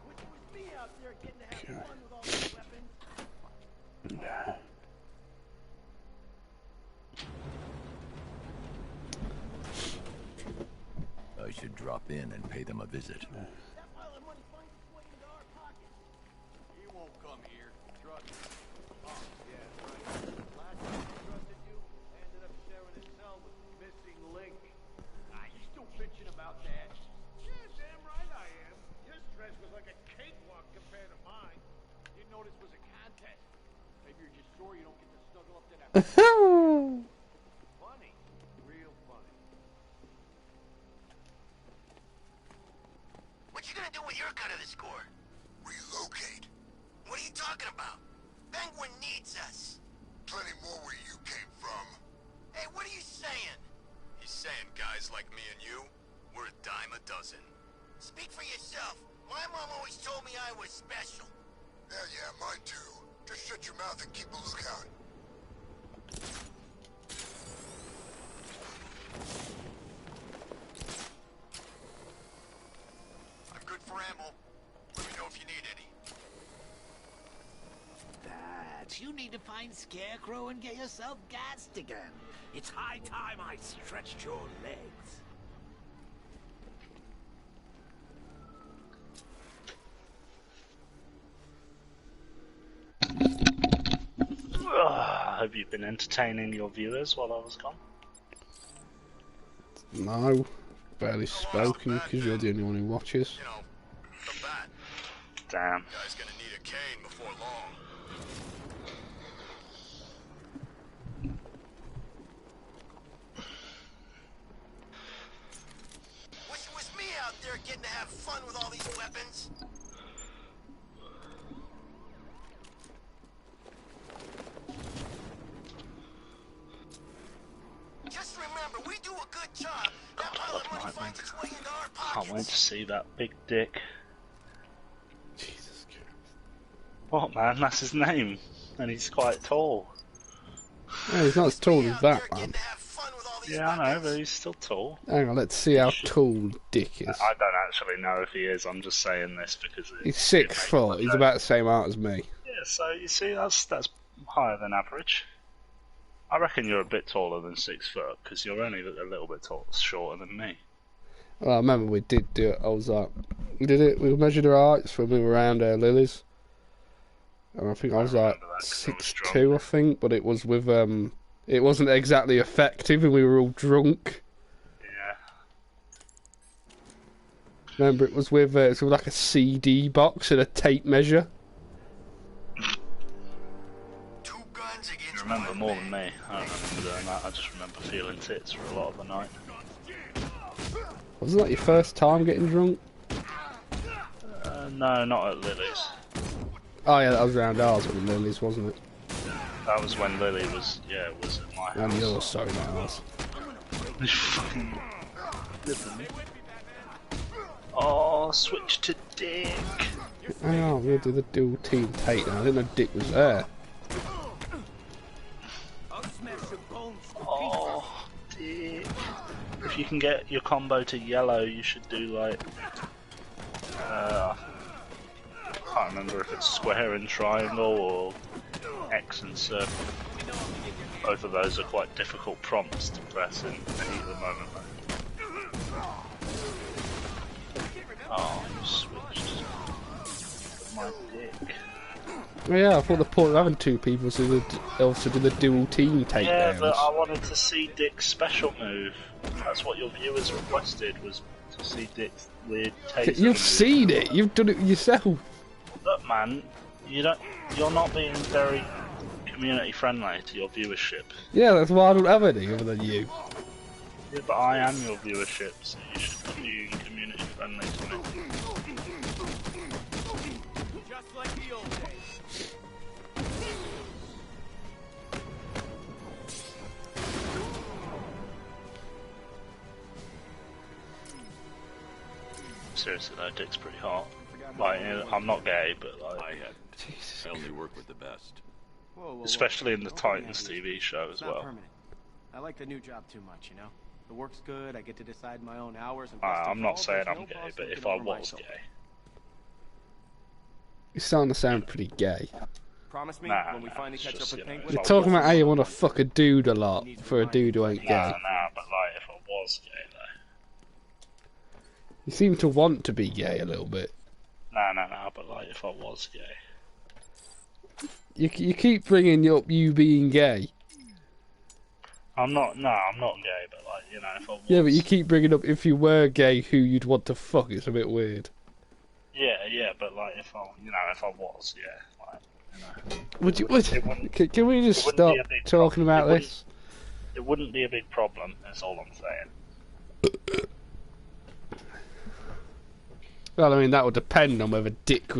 Which was me out there getting to have fun with all these weapons. I should drop in and pay them a visit. That pile of money finds its way into our pockets. He won't come here. Trust me. Oh, yeah, right. Last time I trusted you, I ended up sharing a cell with the missing link. Ah, you still bitching about that? Yeah, damn right I am. Your stress was like a cakewalk compared to mine. Didn't know this was a contest. Maybe you're just sore you don't get to snuggle up to that. Funny. Real funny. What you gonna do with your cut of the score? Relocate. What are you talking about? Penguin needs us. Plenty more where you came from. Hey, what are you saying? He's saying guys like me and you, we're a dime a dozen. Speak for yourself. My mom always told me I was special. Yeah, mine too. Just shut your mouth and keep a lookout. I'm good for ammo. Let me know if you need any. That you need to find Scarecrow and get yourself gassed again. It's high time I stretched your legs. Have you been entertaining your viewers while I was gone? No, barely spoken because you're the only one who watches. You know, the bat. Damn. Guy's gonna need a cane before long. Wish it was me out there getting to have fun with all these weapons. Just remember, we do a good job. That pile of money finds its way into our pockets. Can't wait to see that big dick. Jesus Christ. What, man? That's his name. And he's quite tall. Yeah, he's not as tall as that, man. Yeah, I know, but he's still tall. Hang on, let's see how tall Dick is. I don't actually know if he is. I'm just saying this because He's 6 foot. He's about the same height as me. Yeah, so you see, that's higher than average. I reckon you're a bit taller than 6 foot because you're only a little bit shorter than me. Well, I remember we did do it. I was like, we did it. We measured our heights when we were around Lily's. And I think I was like 6'2", I think, but it was with it wasn't exactly effective, and we were all drunk. Yeah. Remember, it was with like a CD box and a tape measure. You remember more than me. I don't remember doing that. I just remember feeling tits for a lot of the night. Wasn't that your first time getting drunk? No, not at Lily's. Oh yeah, that was around ours with Lily's, wasn't it? That was when Lily was at my house. And yours, sorry, not ours. Oh, switch to Dick. Hang on, we'll do the dual team take now. I didn't know Dick was there. Oh, Dick. If you can get your combo to yellow, you should do like can't remember if it's square and triangle or X and circle. Both of those are quite difficult prompts to press in the heat of the moment. Oh, you switched. My dick. Oh, yeah, I thought the point of having two people was to also do the dual team takedowns. Yeah, but I wanted to see Dick's special move. That's what your viewers requested, was to see Dick's weird taser. You've seen it. You've done it yourself. Look, man, you're not being very community friendly to your viewership. Yeah, that's why I don't have any other than you. Yeah, but I am your viewership, so you should be community friendly to me. Just like the old days. Seriously though, Dick's pretty hot. Like, I'm not gay, but like... I only work with the best. Especially in the Titans TV show as well. Permanent. I like the new job too much, you know? The work's good, I get to decide my own hours and I'm not saying I'm gay, but if I was gay... You're starting to sound pretty gay. Promise me when we finally catch up with Penguin. You're talking about how you want to fuck a dude a lot for a dude who ain't gay. Nah, but like, if I was gay though... You seem to want to be gay a little bit. Nah, but like, if I was gay... You keep bringing up you being gay. I'm not gay, but like, you know, if I was... Yeah, but you keep bringing up if you were gay who you'd want to fuck. It's a bit weird. Yeah, but like, if I was, yeah, like, you know... Can we just stop talking about this? It wouldn't be a big problem, that's all I'm saying. Well, I mean, that would depend on whether Dick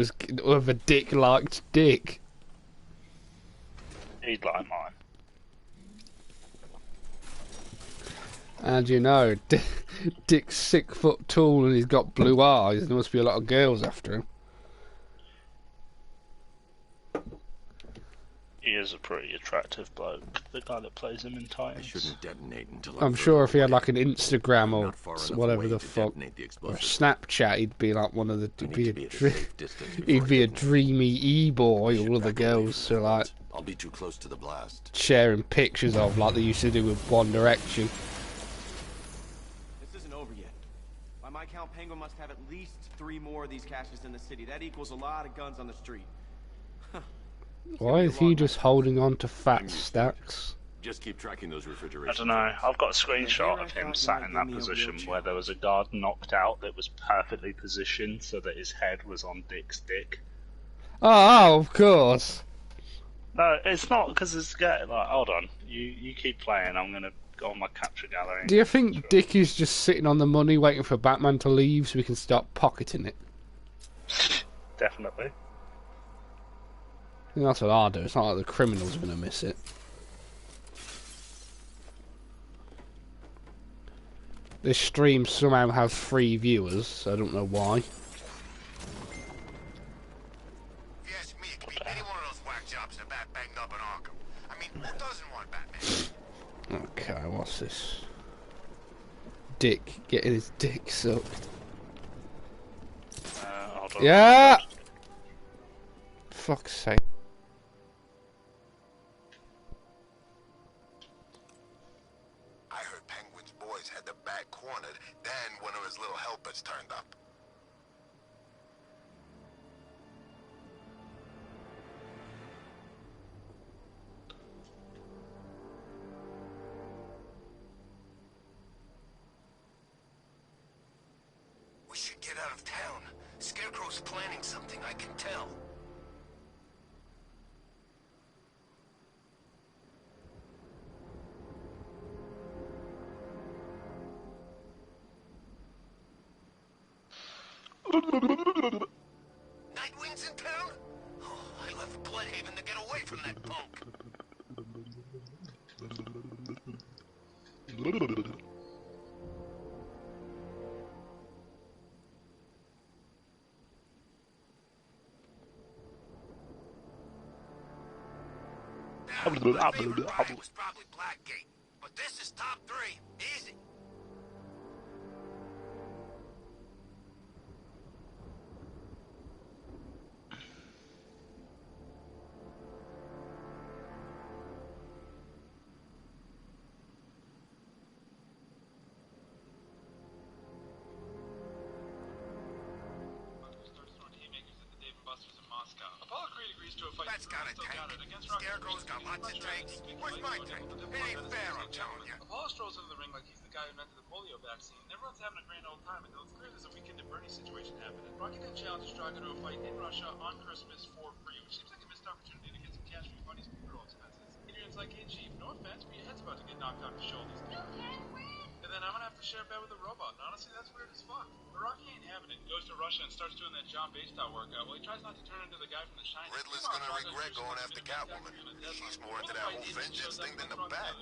liked Dick. He'd like mine. And you know, Dick's 6 foot tall and he's got blue eyes. There must be a lot of girls after him. He is a pretty attractive bloke, the guy that plays him in Titans. I shouldn't detonate until I'm sure if he had like an Instagram or whatever the fuck, or a Snapchat, he'd be like one of the. He'd be a dreamy e-boy. All of the girls are like. I'll be too close to the blast. Sharing pictures of like they used to do with One Direction. This isn't over yet. By my count, Penguin must have at least 3 more of these caches in the city. That equals a lot of guns on the street. Why is he just holding on to fat stacks? Just keep tracking those refrigerators. I don't know. I've got a screenshot of him sat in that position where there was a guard knocked out that was perfectly positioned so that his head was on Dick's dick. Oh, of course. No, it's not because it's gay. Like, hold on, you keep playing. I'm gonna go on my capture gallery. Do you think Dick is just sitting on the money waiting for Batman to leave so we can start pocketing it? Definitely. I think that's what I'll do. It's not like the criminals are going to miss it. This stream somehow has 3 viewers, so I don't know why. If you ask me, it could be any one of those whack jobs that bat banged up in Arkham. I mean, who doesn't want Batman? Okay, what's this? Dick getting his dick sucked. Hold on. Yeah! Fuck's sake. I heard Penguin's boys had the bat cornered, then one of his little helpers turned up. We should get out of town. Scarecrow's planning something, I can tell. Nightwing's in town? Oh, I left Bloodhaven to get away from that punk. Now, my favorite ride was probably Blackgate, but this is top 3. Easy. streets to a fight. That's got a tank. Scarecrow's got lots of tanks. Where's my tank? It ain't fair, I'm telling you. Apollo strolls into the ring like he's the guy who invented the polio vaccine, and everyone's having a grand old time until it's clear there's a weekend at Bernie situation happening. Rocky then challenges Drago to a fight in Russia on Christmas for free, which seems like a missed opportunity to get some cash for your buddy's funeral expenses. Adrian's like, hey Chief, no offense, but your head's about to get knocked off your shoulders. You can't win! And then I'm gonna have to share a bed with a robot, and honestly, that's weird as fuck. But Rocky ain't having it. He goes to Russia and starts doing that John Bay-style workout. Well, he tries not to turn into the guy from The Shining. Riddler's gonna regret going after Catwoman. She's more into that whole vengeance thing than the bat.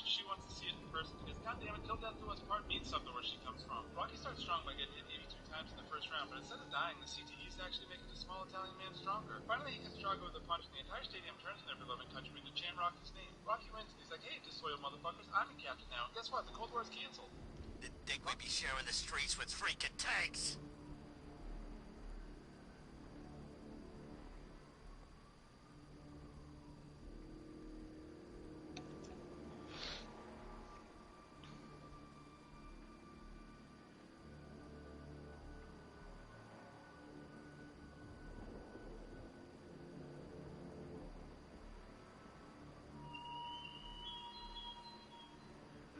She wants to see it in person because, goddammit, till death do us part means something where she comes from. Rocky starts strong by getting hit 82 times in the first round, but instead of dying, the CTE's actually making the small Italian man stronger. Finally, he gets Drago with a punch, and the entire stadium turns in their beloved country to chant Rocky's name. Rocky wins, and he's like, hey, disloyal motherfuckers, I'm the captain now. And guess what? The Cold War's canceled. Didn't think we'd be sharing the streets with freaking tanks.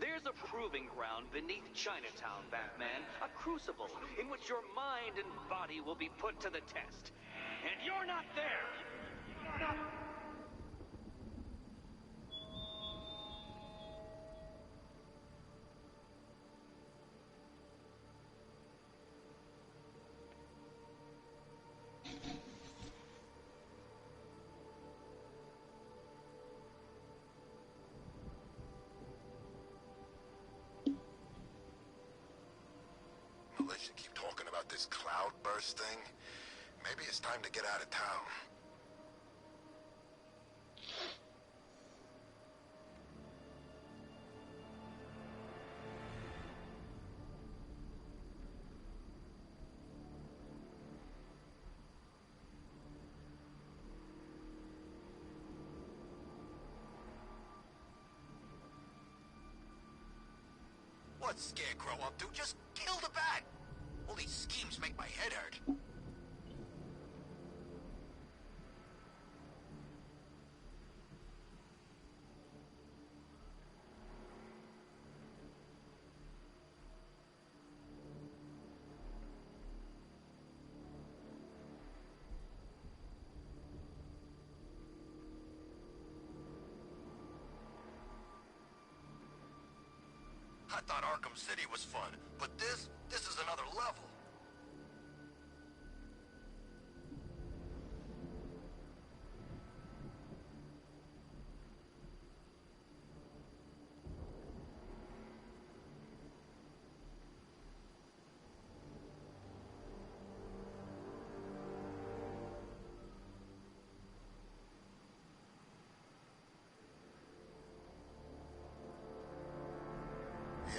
There's a proving ground beneath Chinatown, Batman. A crucible in which your mind and body will be put to the test. And you're not there! You're not... Militia keep talking about this cloudburst thing. Maybe it's time to get out of town. What's Scarecrow up to? Just kill the bat! All these schemes make my head hurt. I thought Arkham City was fun, but this is another level.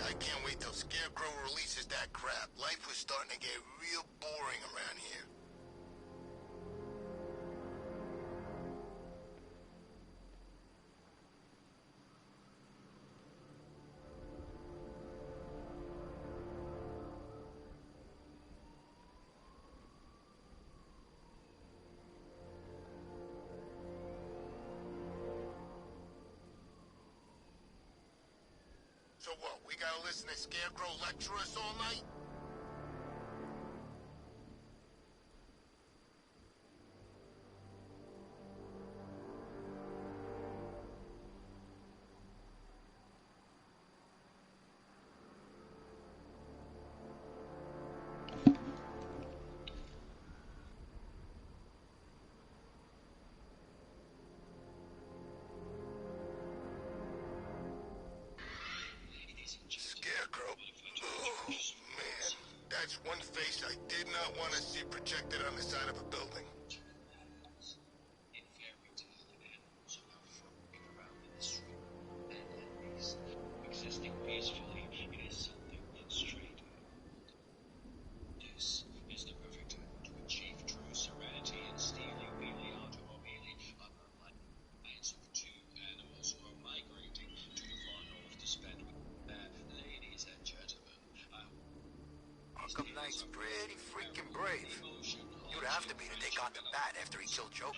I can't wait till Scarecrow releases that crap. Life was starting to get real boring around here. So what, we gotta listen to Scarecrow lecture us all night? Scarecrow. Oh, man. That's one face I did not want to see projected on the side of a building. In fairy tale, animals are floating around in the street, and enemies existing peacefully. It is something that's traitor. This is the perfect time to achieve true serenity and steely wheelie automobile on the lines of two animals who are migrating to the far north to spend with ladies and gentlemen. Arkham Knight's pretty freaking brave. You'd have to be to take on the bat after he killed Joker.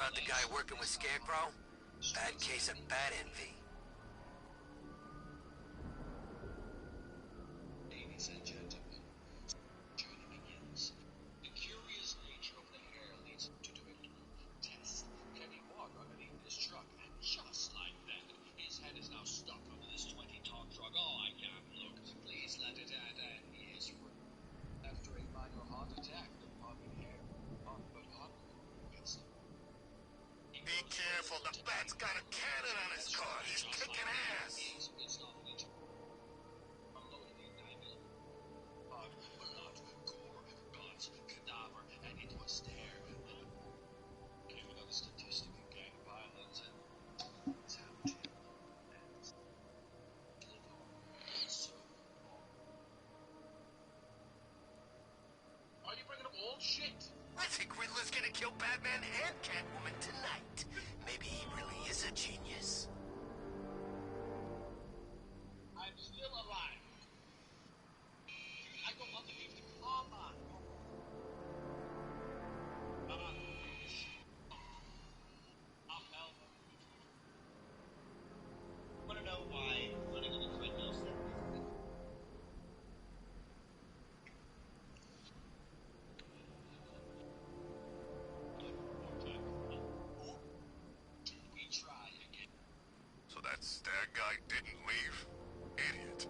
about the guy working with Scarecrow? Bad case of bat envy. Ladies and gentlemen, journey begins. The curious nature of the hair leads to do a little test. Can he walk underneath this truck? And just like that, his head is now stuck under this 20-ton truck. Oh, I can't look. Please let it end, and he is free. After a minor heart attack, the parting hair, but Arkham gets them. Be careful, the bat's got a cannon on his car. He's kicking ass. It's not only unloaded in 9mm, but blood, gore, guts, cadaver, and it was there. Came another statistic in gang violence, and it's happened. So, Are you bringing up old shit? I think Riddler's gonna kill Batman and Catwoman tonight. Maybe he really is a genius. I'm still alive. I go underneath the car line. I'll help. Wanna know why running on the treadmill set? We try again. So that Stag guy didn't leave? Idiot.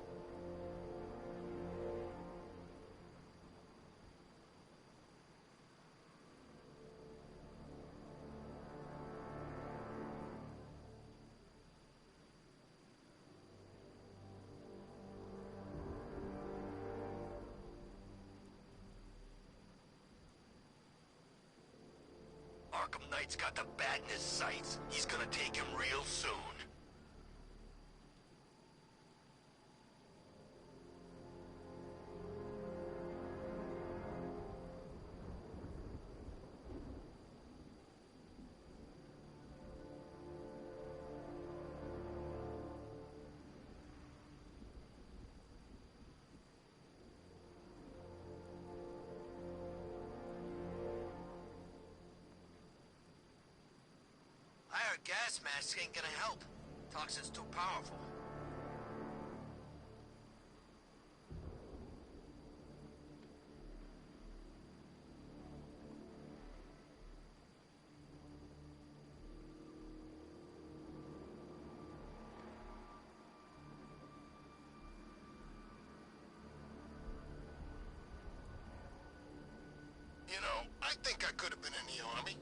Arkham Knight's got the bat in his sights. He's gonna take him real soon. I heard gas masks ain't gonna help. Toxin's too powerful. You know, I think I could have been in the army.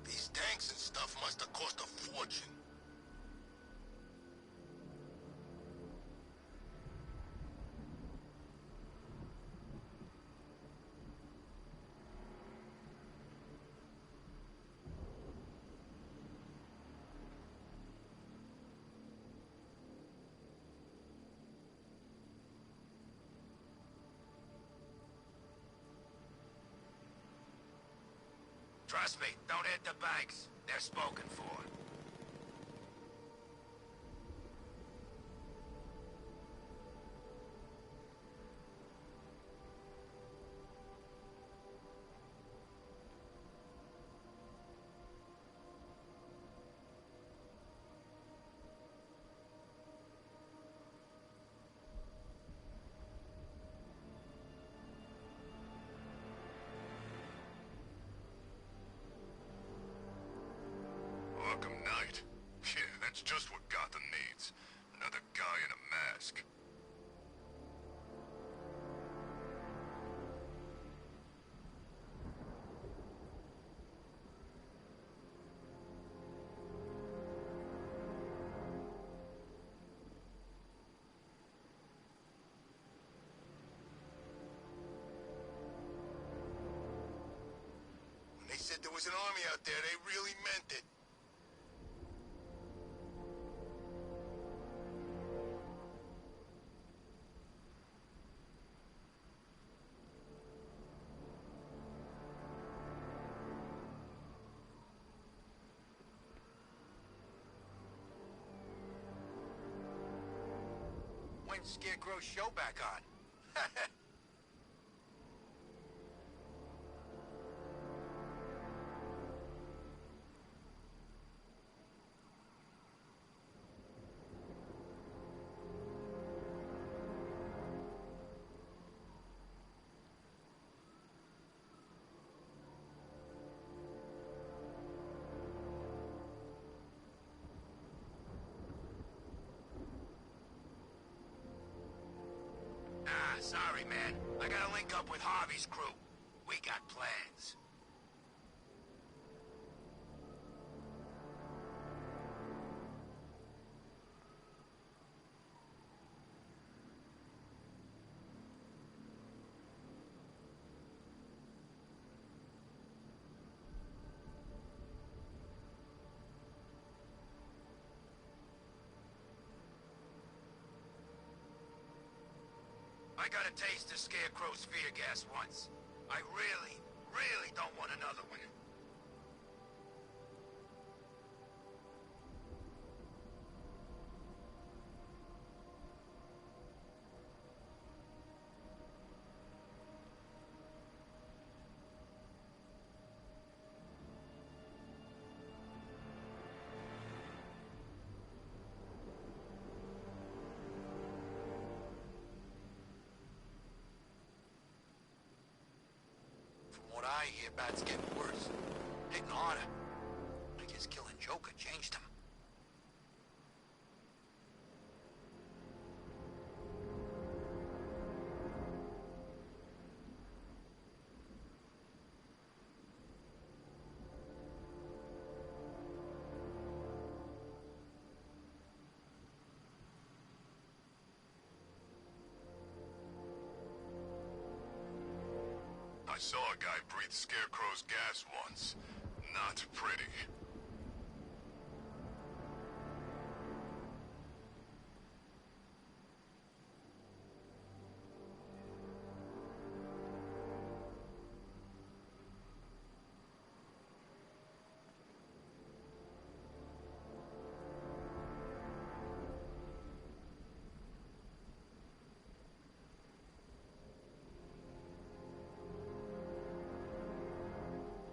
These tanks and stuff must have cost a fortune. Trust me, don't hit the banks. They're spoken for. Arkham Knight. Yeah, that's just what Gotham needs. Another guy in a mask. When they said there was an army out there, they really meant it. putting Scarecrow's show back on. Sorry, man. I gotta link up with Harvey's crew. We got plans. I got a taste of Scarecrow's fear gas once. I really, really don't want another one. What I hear, Bat's getting worse. Hitting harder. I guess killing Joker changed him. I saw a guy breathe Scarecrow's gas once. Not pretty.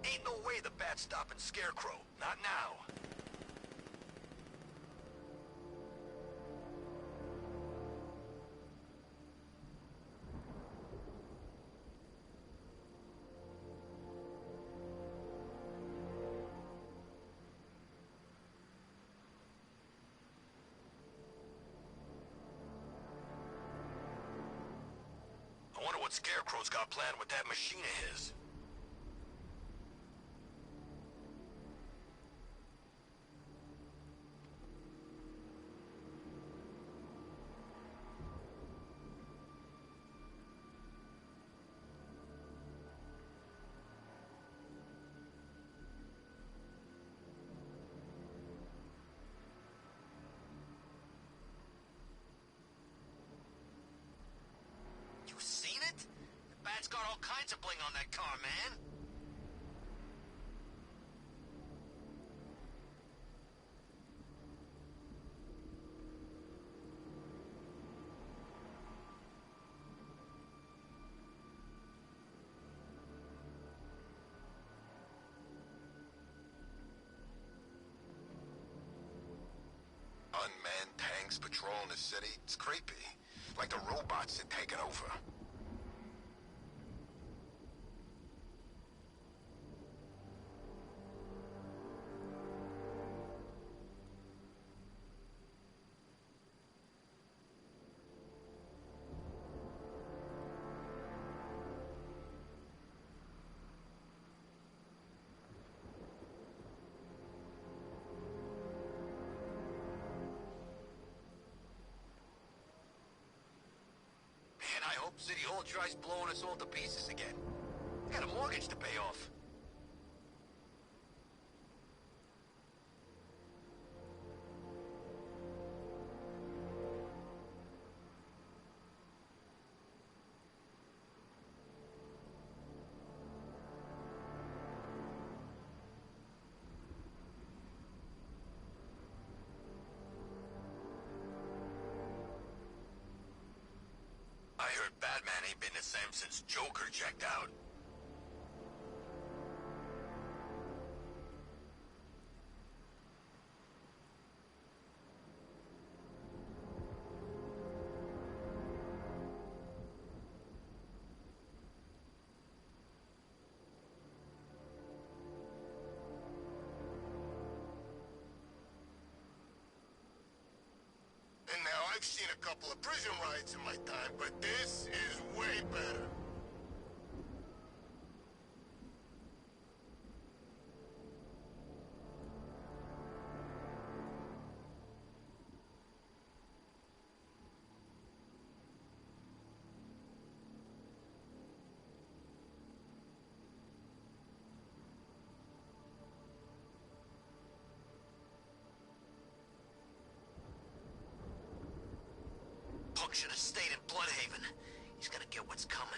Ain't no way the Bat's stopping Scarecrow. Not now. I wonder what Scarecrow's got planned with that machine of his. You seen it? The Bat's got all kinds of bling on that car, man. Unmanned tanks patrolling the city. It's creepy. Like the robots had taken over. I hope City Hall tries blowing us all to pieces again. I got a mortgage to pay off. heard Batman ain't been the same since Joker checked out. And now I've seen a couple of prison riots in my time, but this is way better. Punk should have stayed in Bloodhaven. He's gonna get what's coming.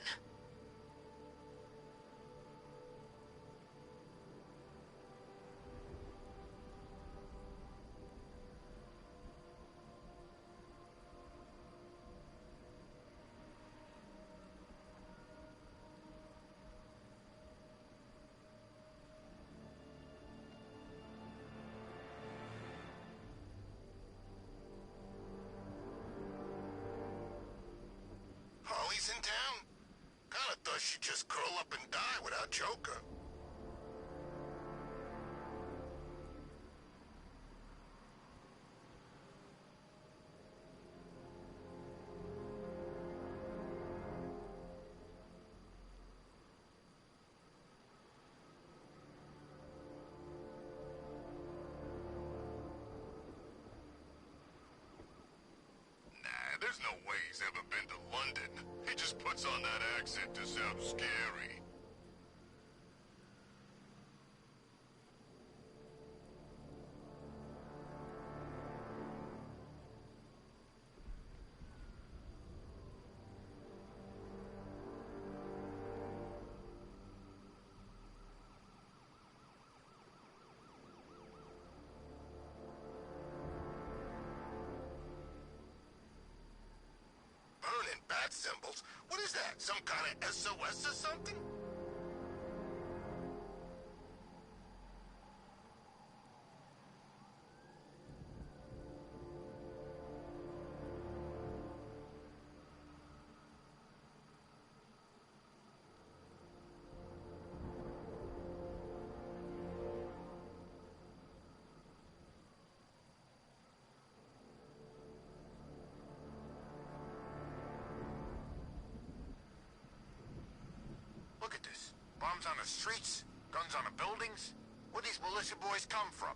Holly's in town? Kinda thought she'd just curl up and die without Joker. Nah, there's no way he's ever been to London. He just puts on that accent to sound scary. Burning bat symbols? What is that? Some kind of SOS or something? Look at this. Bombs on the streets, guns on the buildings. Where'd these militia boys come from?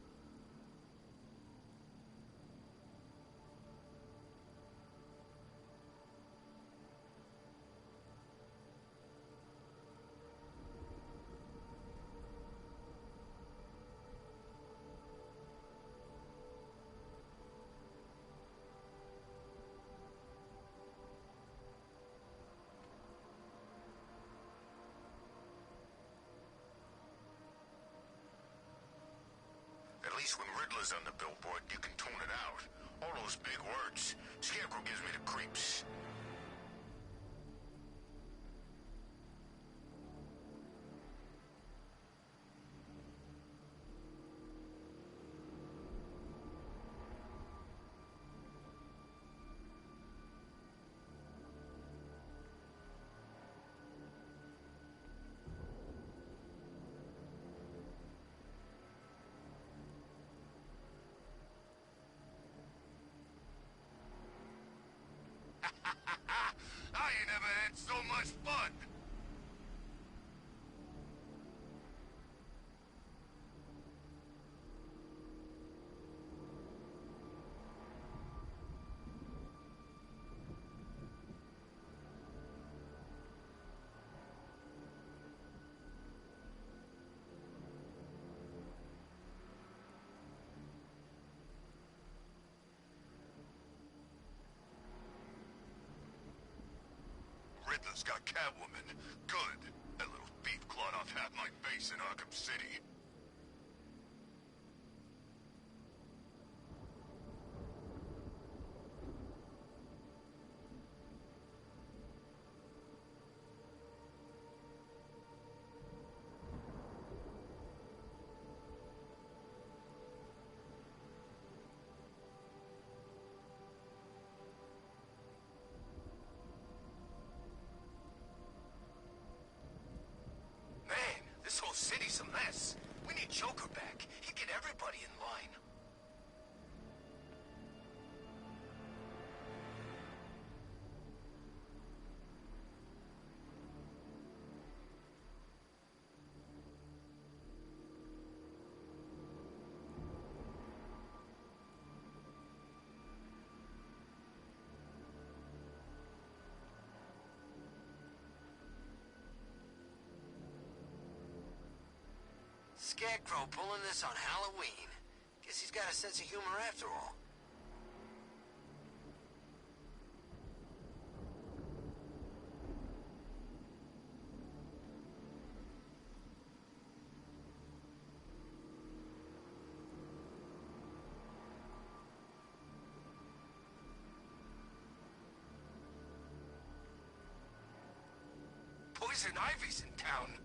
At least when Riddler's on the billboard, you can tune it out. All those big words. Scarecrow gives me the creeps. I ain't never had so much fun. Riddler's got Catwoman. Good. That little thief clawed off half my base in Arkham City. Scarecrow pulling this on Halloween. Guess he's got a sense of humor after all. Poison Ivy's in town.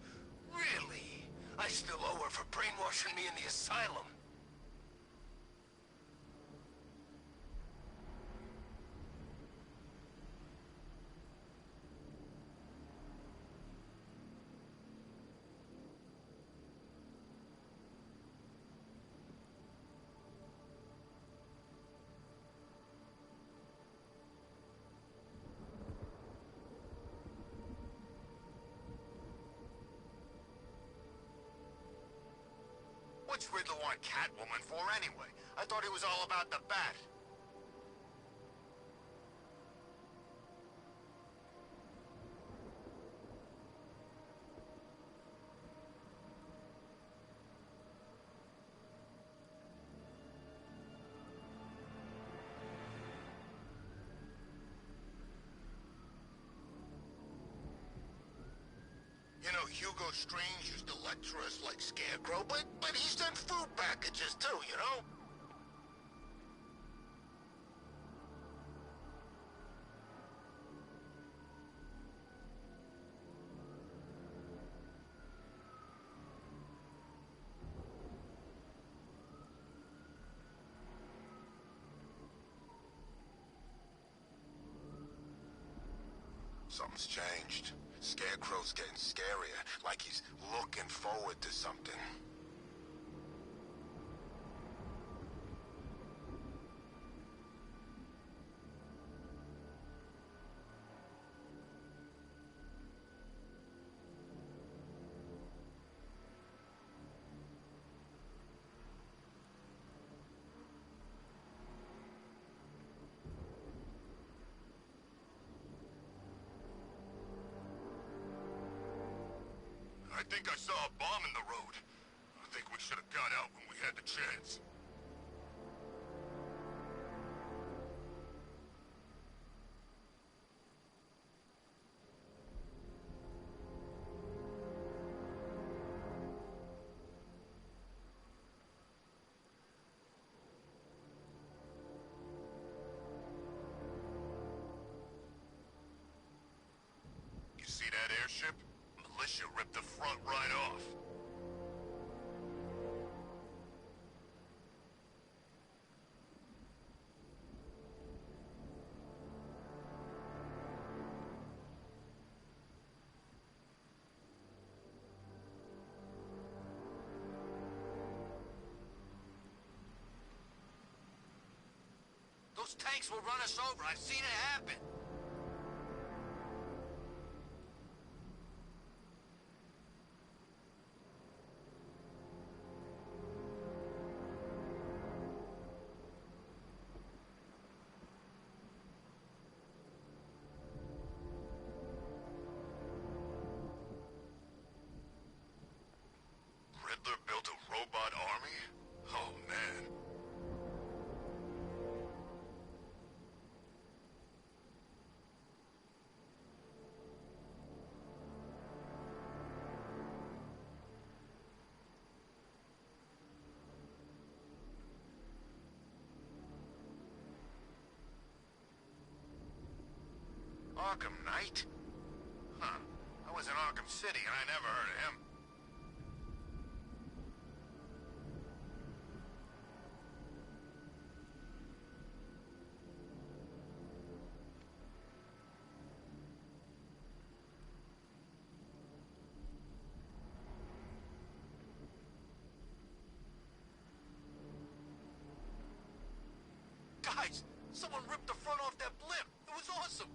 Really? I still owe her for brainwashing me in the asylum. What's Riddler want Catwoman for anyway? I thought it was all about the bat. You know, Hugo Strange used to lecture us like Scarecrow, but he sent food packages too, you know? Something's changed. Scarecrow's getting scarier, like he's looking forward to something. I think I saw a bomb in the road. I think we should have got out when we had the chance. You see that airship? Militia ripped the front right off. Those tanks will run us over. I've seen it happen. Riddler built a robot army? Oh, man. Arkham Knight? Huh. I was in Arkham City and I never heard of him. Guys, someone ripped the front off that blimp. It was awesome.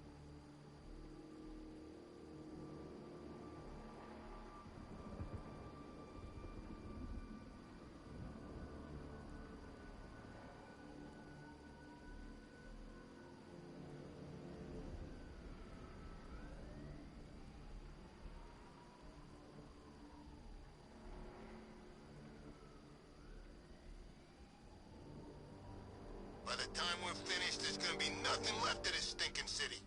By the time we're finished, there's gonna be nothing left of this stinking city.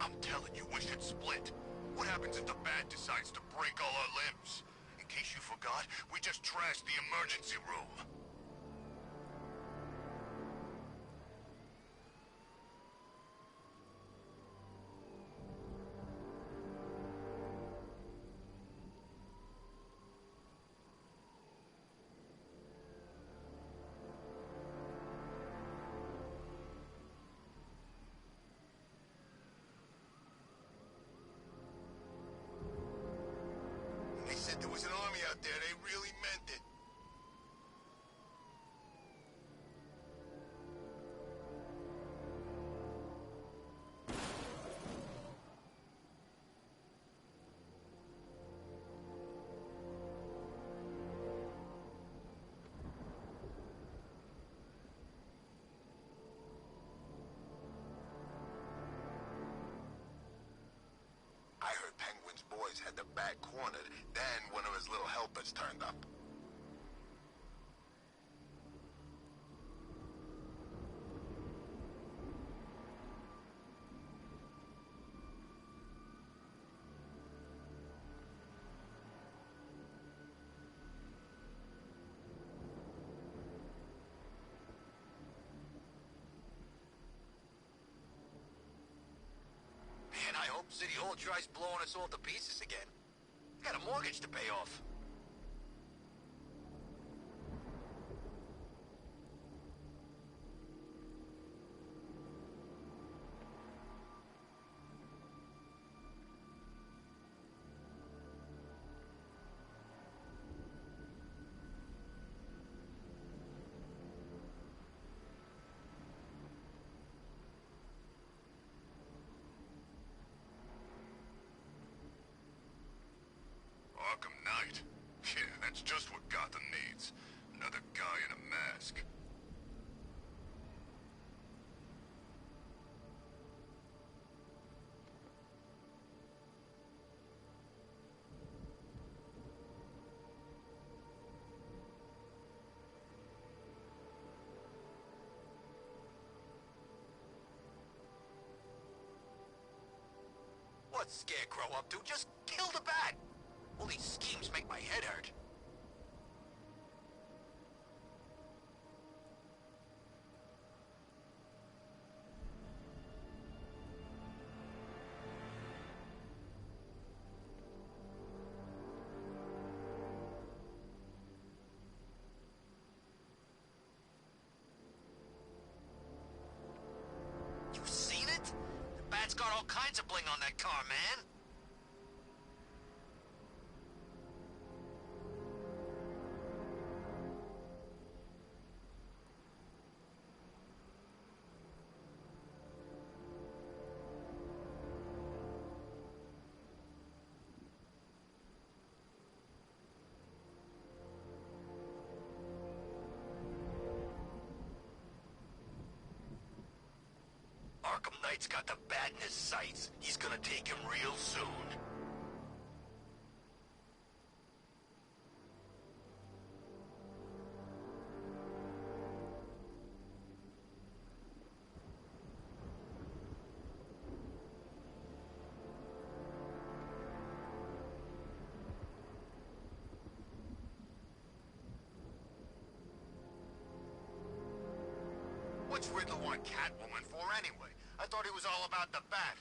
I'm telling you, we should split. What happens if the Bat decides to break all our limbs? In case you forgot, we just trashed the emergency room. They said there was an army out there. They really meant it. I heard Penguin's boys had the Bat cornered, then one of his little helpers turned up. Man, I hope City Hall tries blowing us all to pieces again. Got a mortgage to pay off. Arkham Knight. Yeah, that's just what Gotham needs. Another guy in a mask. What's Scarecrow up to? Just kill the Bat! All these schemes make my head hurt. You seen it? The Bat's got all kinds of bling on that car, man. Arkham Knight's got the Bat in his sights. He's gonna take him real soon. What's Riddler want Catwoman for anyway? I thought he was all about the Bat.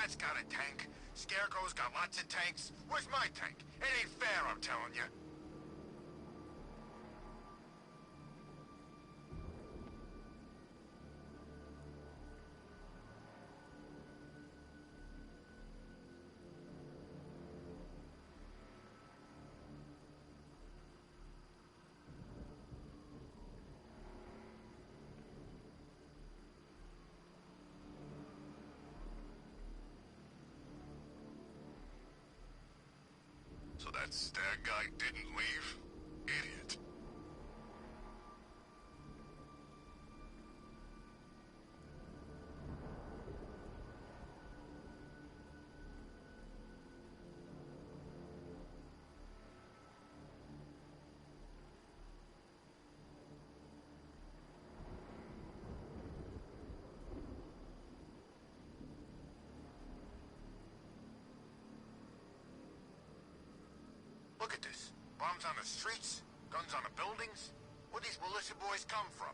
Bat's got a tank. Scarecrow's got lots of tanks. Where's my tank? It ain't fair, I'm telling you. So that stag guy didn't leave? Idiot. Look at this. Bombs on the streets, guns on the buildings. Where these militia boys come from?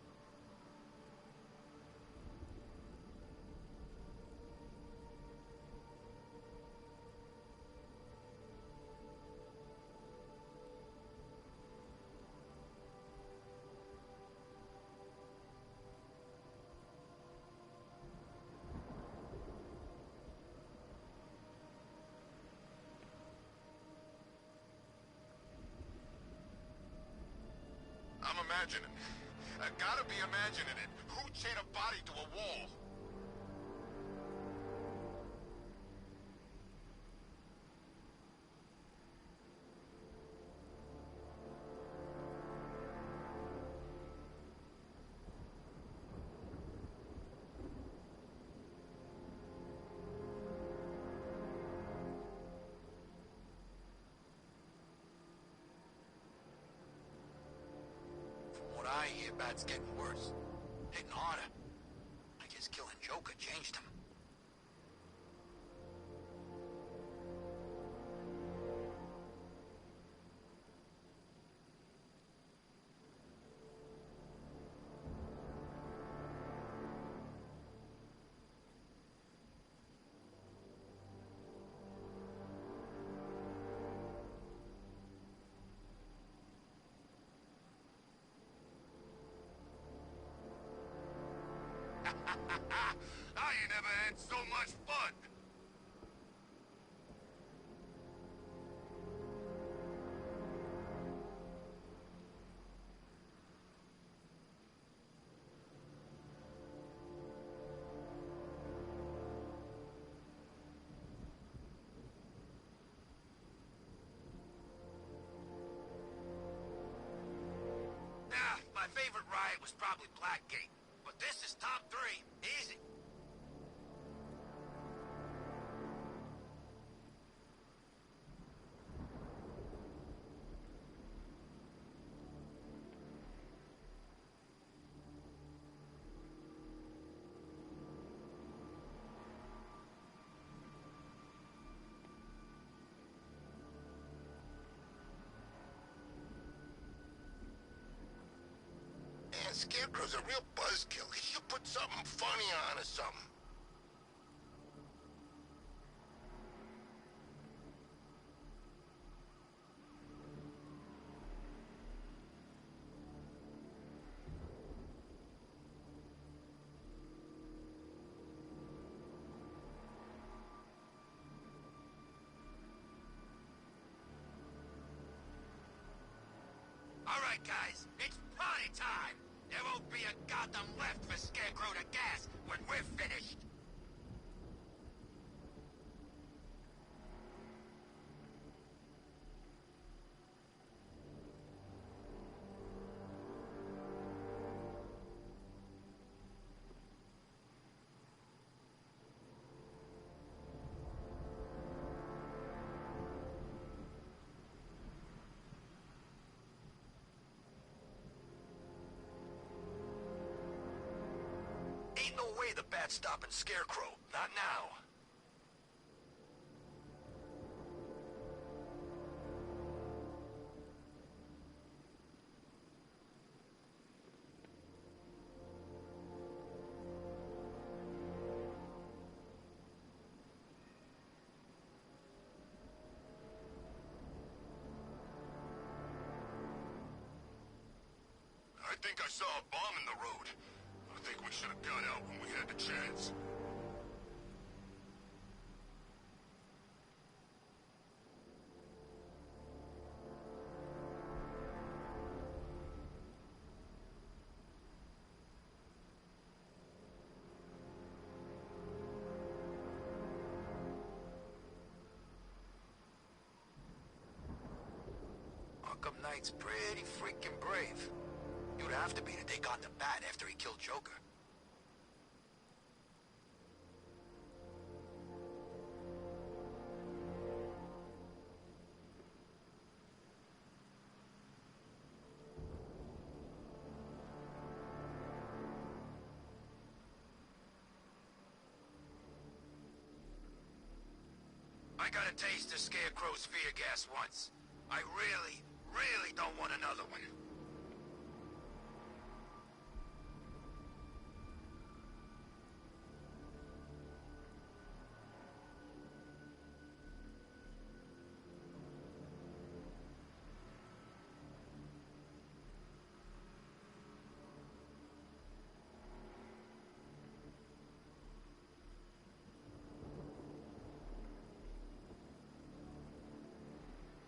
I'm imagining. I gotta be imagining it. Who chained a body to a wall? From what I hear, Bat's getting worse. Hitting harder. I guess killing Joker changed him. I ain't never had so much fun. My favorite riot was probably Blackgate, but this is top 3. Easy. Man, Scarecrow's a real buzzkill. He should put something funny on or something. All right, guys, it's party time. There won't be a Gotham left for Scarecrow to gas when we're finished. Ain't no way the Bat's stopping Scarecrow. Not now. think I saw a bomb in the road. I think we should have got out when we had the chance. Arkham Knight's pretty freaking brave. You'd have to be to take on the Bat after he killed Joker. I got a taste of Scarecrow's fear gas once. I really don't want another one.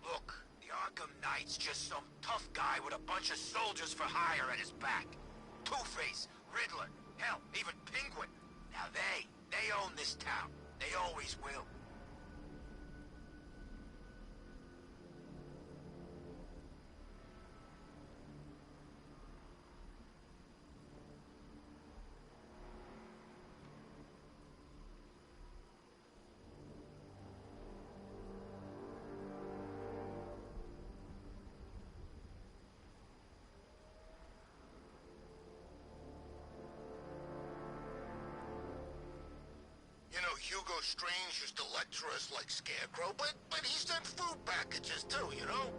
Look, the Arkham Knight's just some tough guy with a bunch of soldiers for hire at his back. Two-Face, Riddler, hell, even Penguin. Now they own this town. They always will. You know, Hugo Strange used to lecture us like Scarecrow, but he sent food packages too, you know?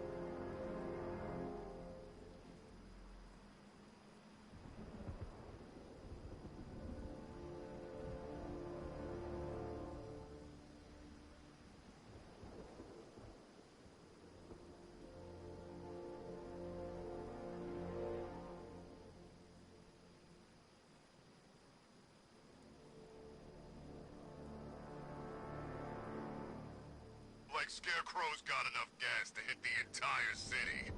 Like Scarecrow's got enough gas to hit the entire city.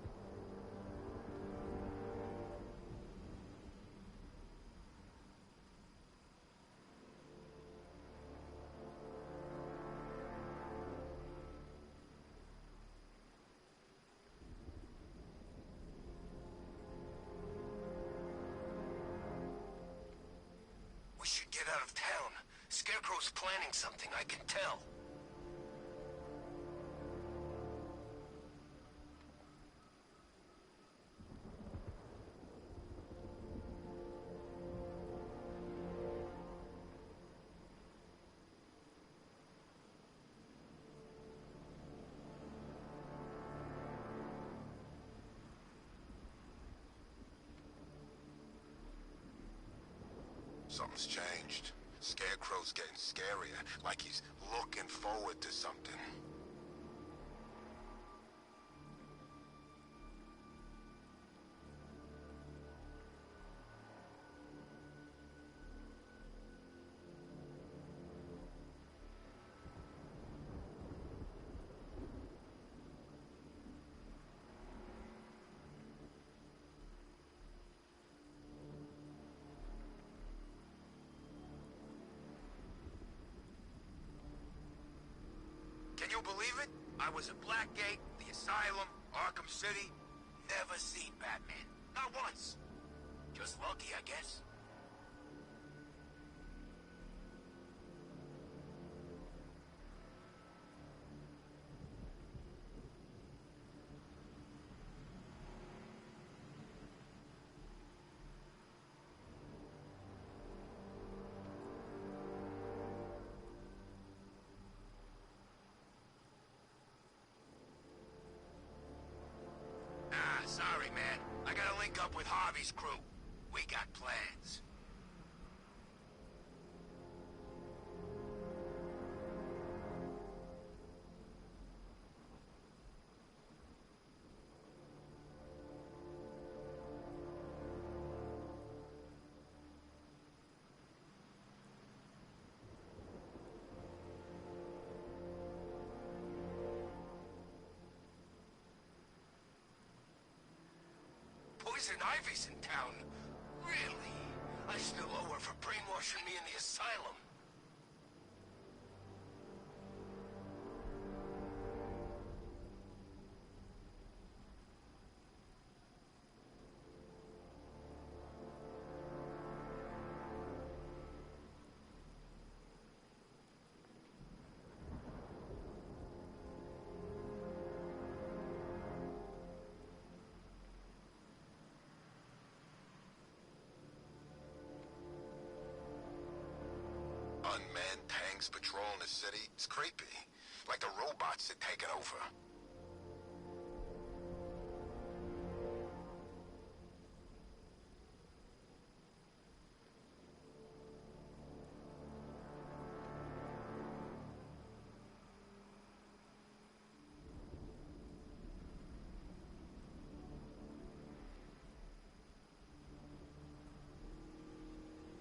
We should get out of town. Scarecrow's planning something, I can tell. Something's changed. Scarecrow's getting scarier, like he's looking forward to something. Can you believe it? I was at Blackgate, the Asylum, Arkham City. Never seen Batman. Not once. Just lucky, I guess. Sorry, man. I gotta link up with Harvey's crew. We got plans. Poison Ivy's in town. Really? I still owe her for brainwashing me in the asylum. Unmanned tanks patrolling the city. It's creepy. Like the robots had taken over.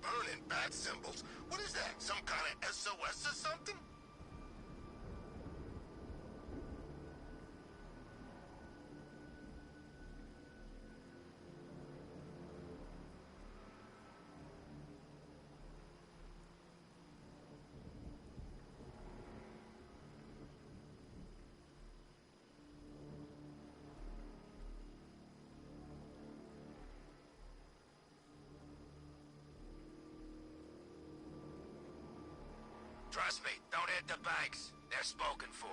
Burning bat symbols? What is that? Some kind of SOS or something? Trust me, don't hit the banks. They're spoken for.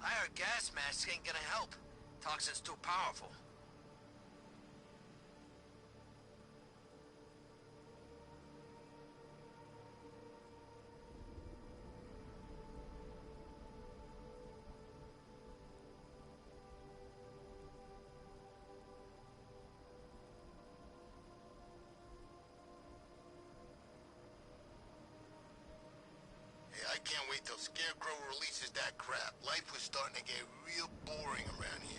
I heard gas masks ain't gonna help. Toxin's too powerful. Hey, I can't wait till Scarecrow releases that crap. Life was starting to get real boring around here.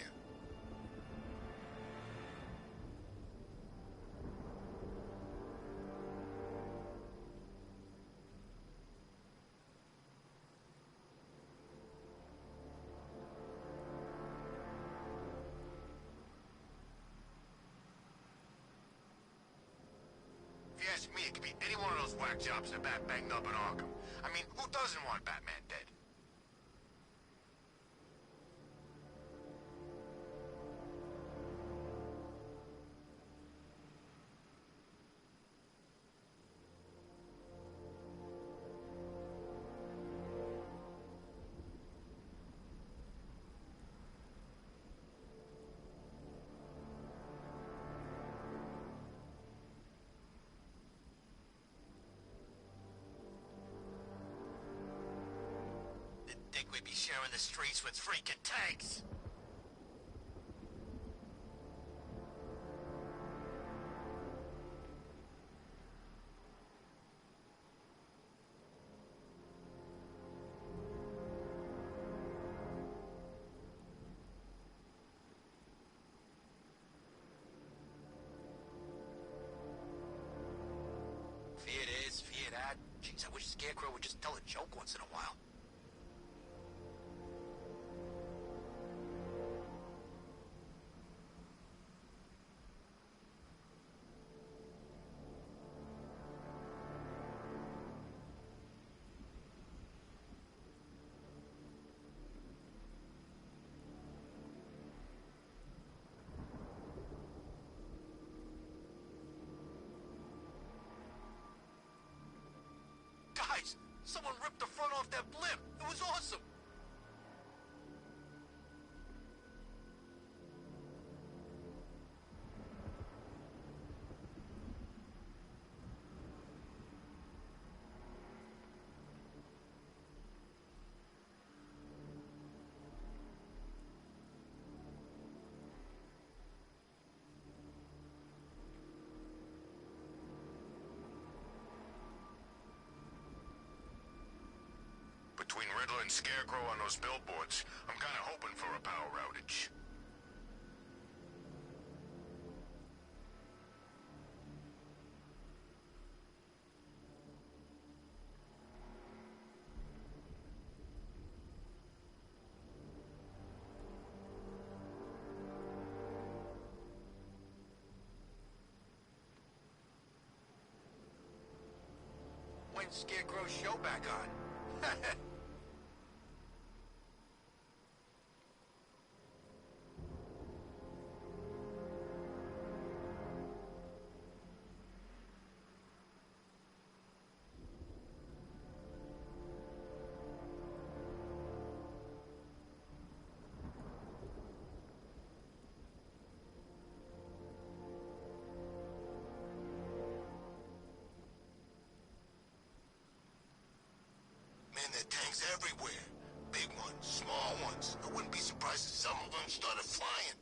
If you ask me, it could be any one of those whack jobs that Bat banged up in Arkham. I mean, who doesn't want Batman dead? Didn't think we'd be sharing the streets with freaking tanks. Fear this, fear that. Jeez, I wish Scarecrow would just tell a joke once in a while. Guys, someone ripped the front off that blimp. It was awesome. Scarecrow on those billboards. I'm kinda hoping for a power outage. When's Scarecrow's show back on? Man, there are tanks everywhere. Big ones, small ones. I wouldn't be surprised if some of them started flying.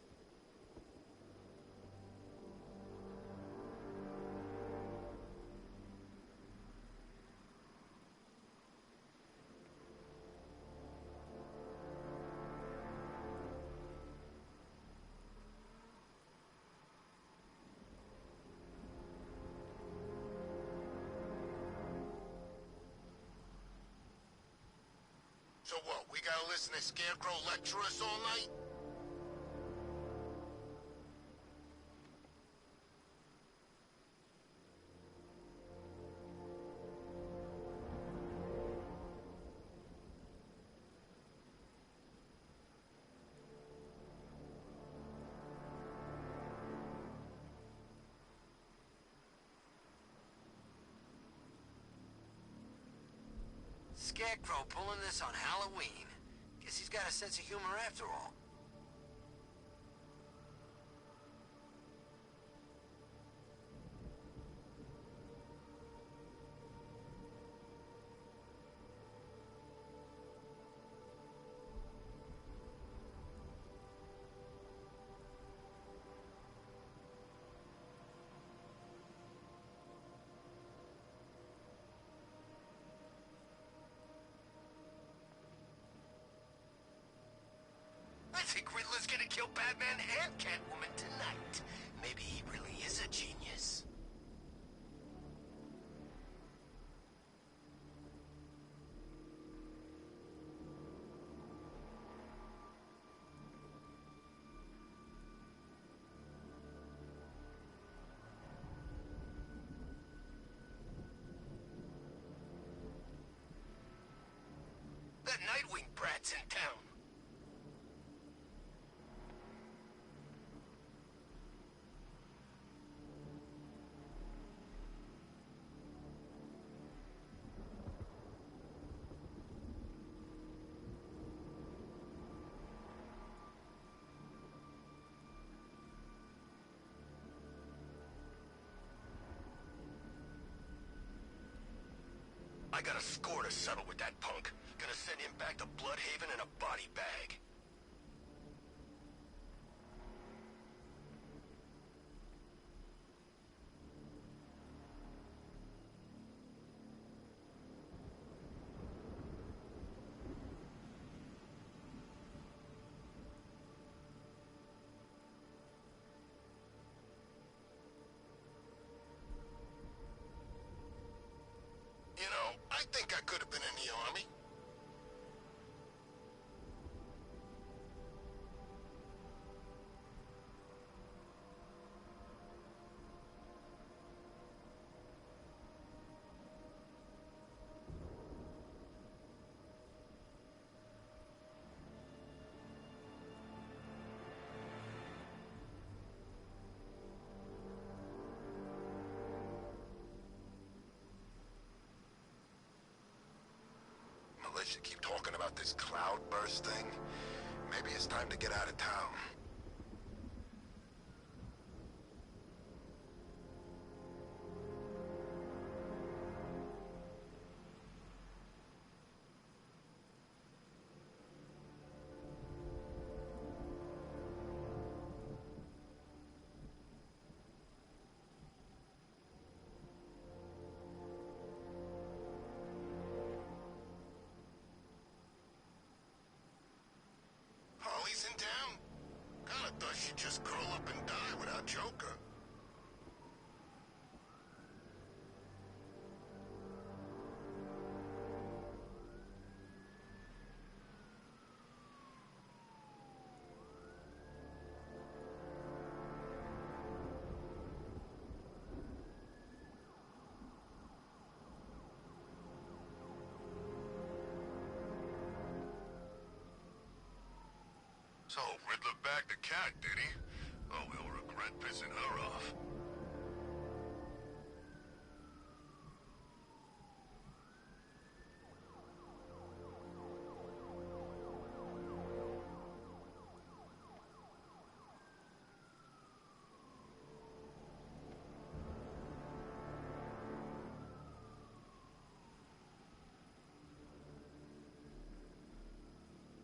So what, we gotta listen to Scarecrow lecture us all night? Scarecrow pulling this on Halloween. Guess he's got a sense of humor after all. I think Riddler's gonna kill Batman and Catwoman tonight. Maybe he really is a genius. That Nightwing brat's in town. I got a score to settle with that punk. Gonna send him back to Bloodhaven in a body bag. You know, I think I could have been in the army. Militia keep talking about this cloudburst thing. Maybe it's time to get out of town. Riddler bagged the cat, did he? Oh, he'll regret pissing her off.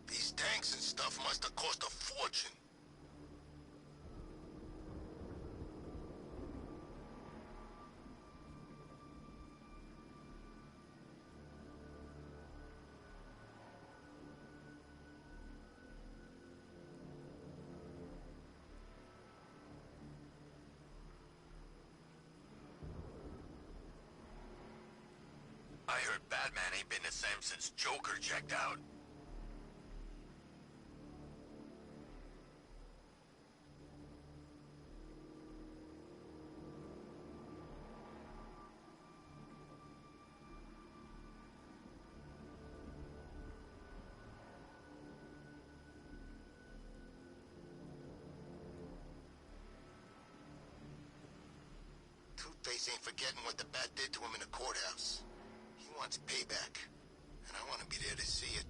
These tanks and stuff must have cost a fortune. I heard Batman ain't been the same since Joker checked out. Two-Face ain't forgetting what the Bat did to him in the courthouse. He wants payback, and I want to be there to see it.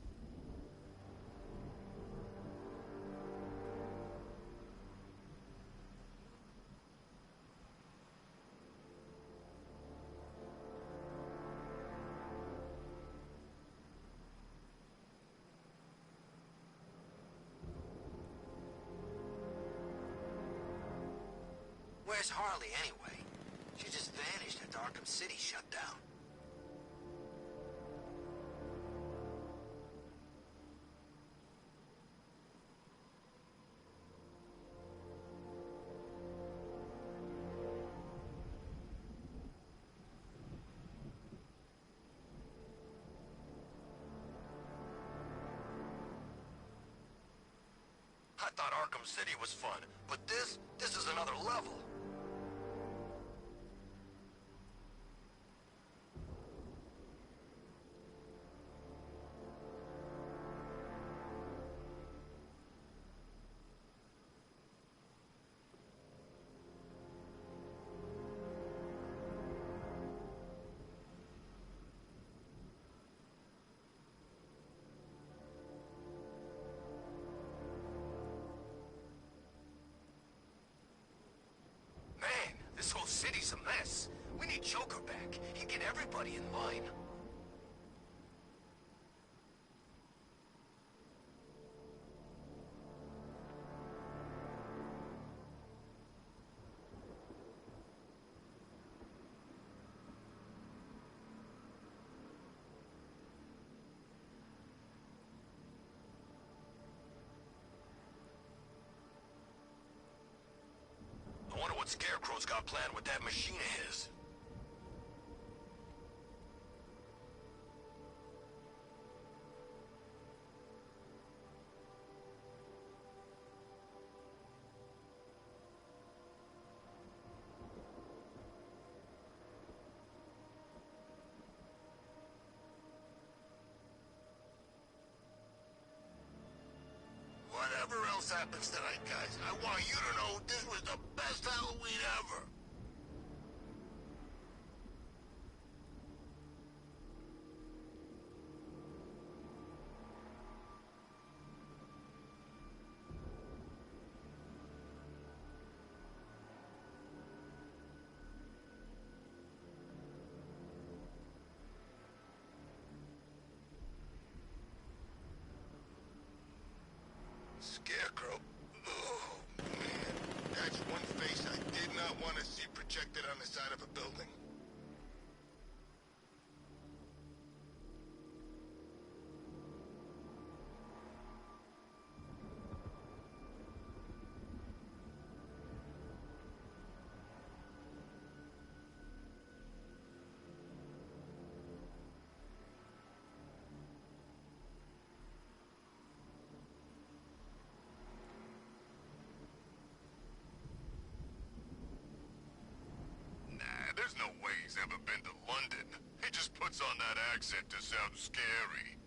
Where's Harley, anyway? She just vanished after Arkham City shut down. I thought Arkham City was fun, but this is another level. This whole city's a mess. We need Joker back. He'd get everybody in line. I wonder what Scarecrow's got planned with that machine of his. Whatever else happens tonight, guys, I want you to know this was the best Halloween ever. Scarecrow. Oh, man. That's one face I did not want to see projected on the side of a building. There's no way he's ever been to London. He just puts on that accent to sound scary.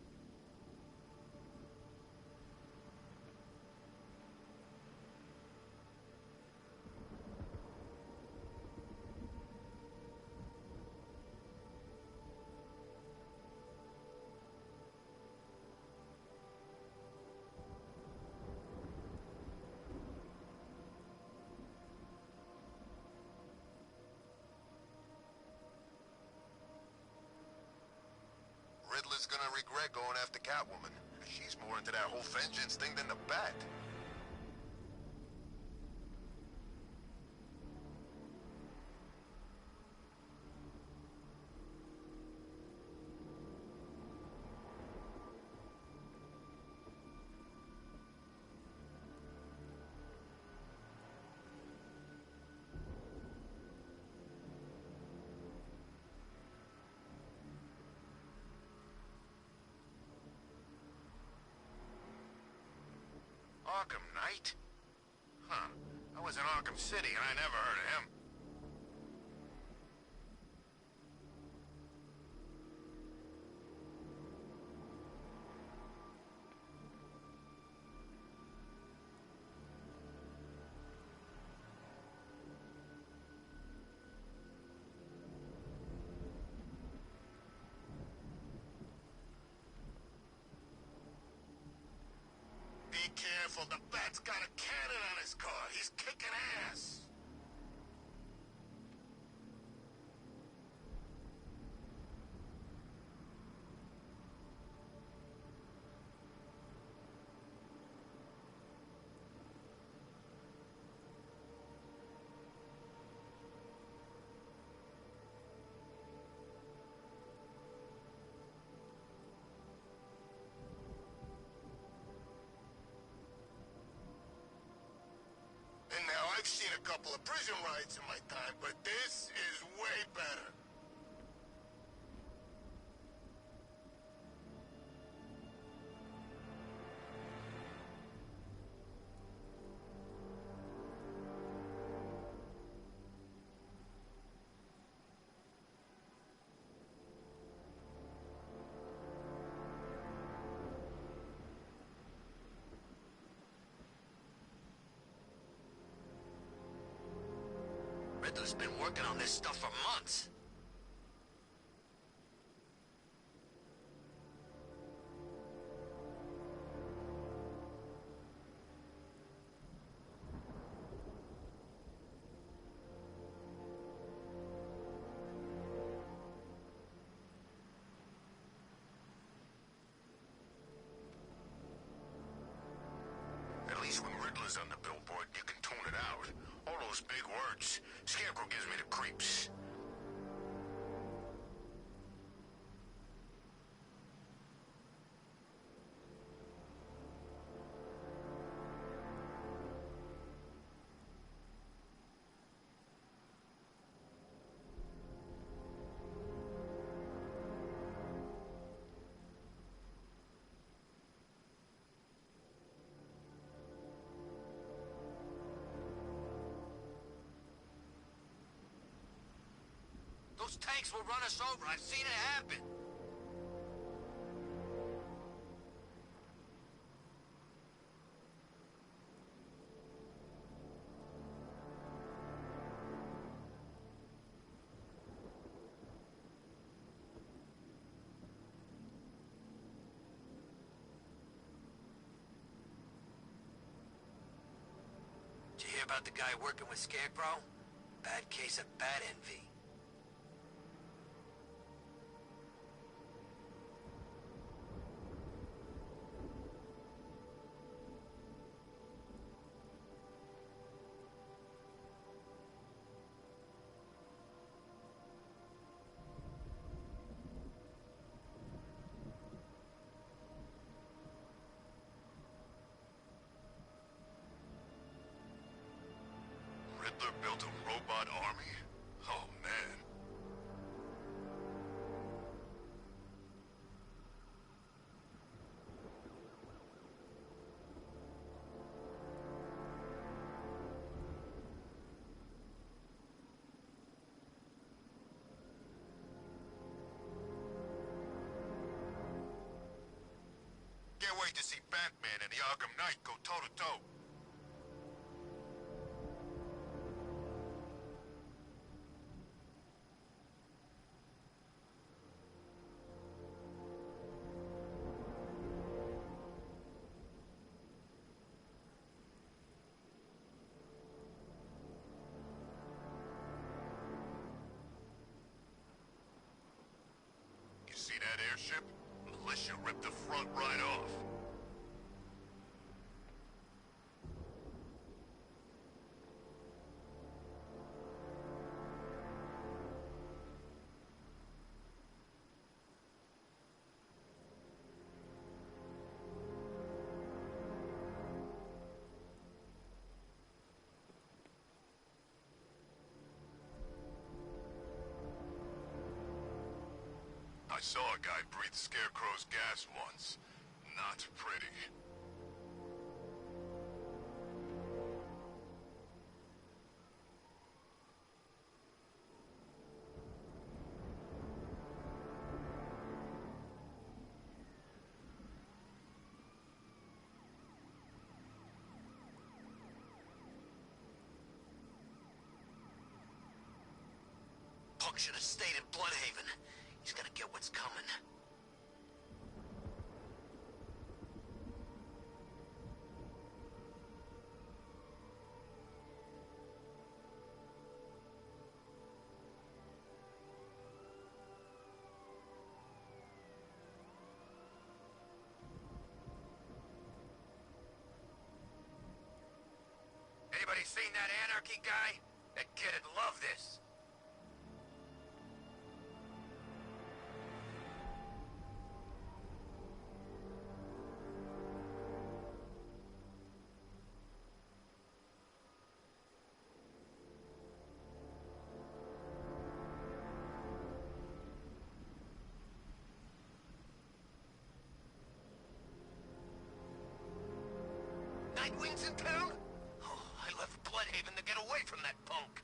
regret going after Catwoman. She's more into that whole vengeance thing than the Bat. Arkham Knight? Huh. I was in Arkham City and I never heard of him. Be careful, the Bat's got a cannon on his car. He's kicking ass. And now I've seen a couple of prison riots in my time, but this is way better. Riddler's been working on this stuff for months. At least when Riddler's on the billboard, you can tune it out. All those big words. Scarecrow gives me the creeps. Those tanks will run us over. I've seen it happen. Did you hear about the guy working with Scarecrow? Bad case of bat envy. Riddler built a robot army? Oh, man. Can't wait to see Batman and the Arkham Knight go toe-to-toe. You see that airship? Militia Russia ripped the front right off. I saw a guy breathe Scarecrow's gas once. Not pretty. Punk should have stayed in Bloodhaven. He's gonna get what's coming. Anybody seen that Anarchy guy? That kid'd love this. Nightwing's in town? Oh, I left Bloodhaven to get away from that punk.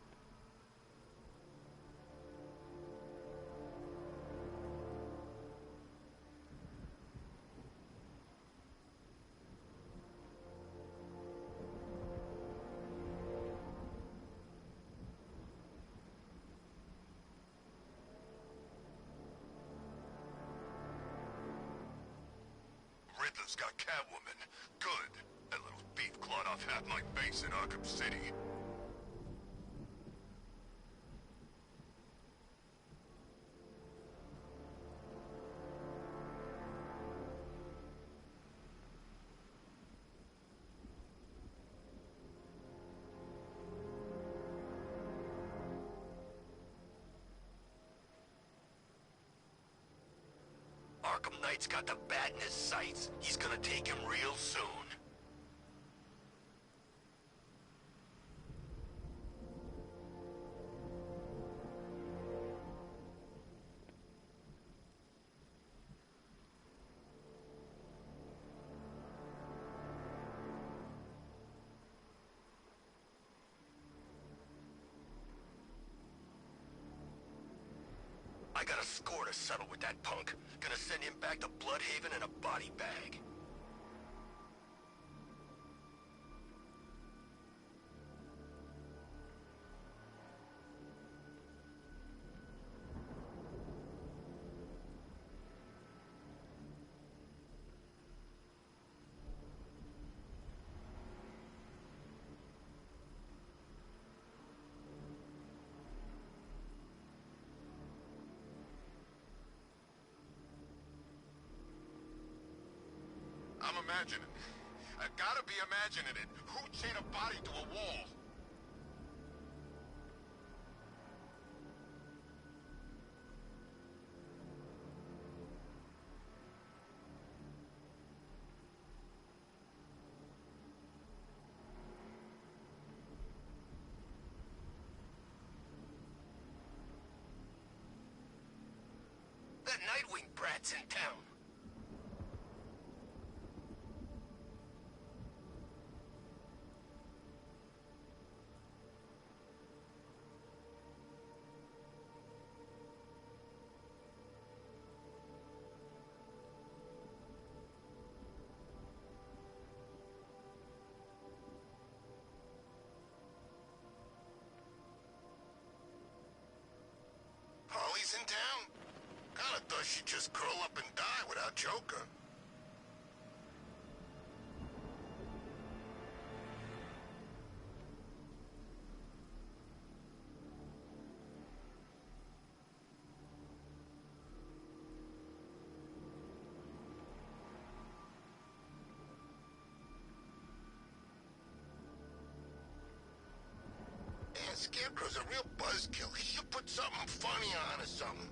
Riddler's got Catwoman. Good. That little thief clawed off half my base in Arkham City. Arkham Knight's got the bat in his sights. He's gonna take him real soon. I got a score to settle with that punk. Gonna send him back to Bloodhaven in a body bag. I'm imagining. I gotta be imagining it. Who chained a body to a wall? That Nightwing brat's in town. Harley's in town? Kinda thought she'd just curl up and die without Joker. Scarecrow's a real buzzkill. He should put something funny on or something.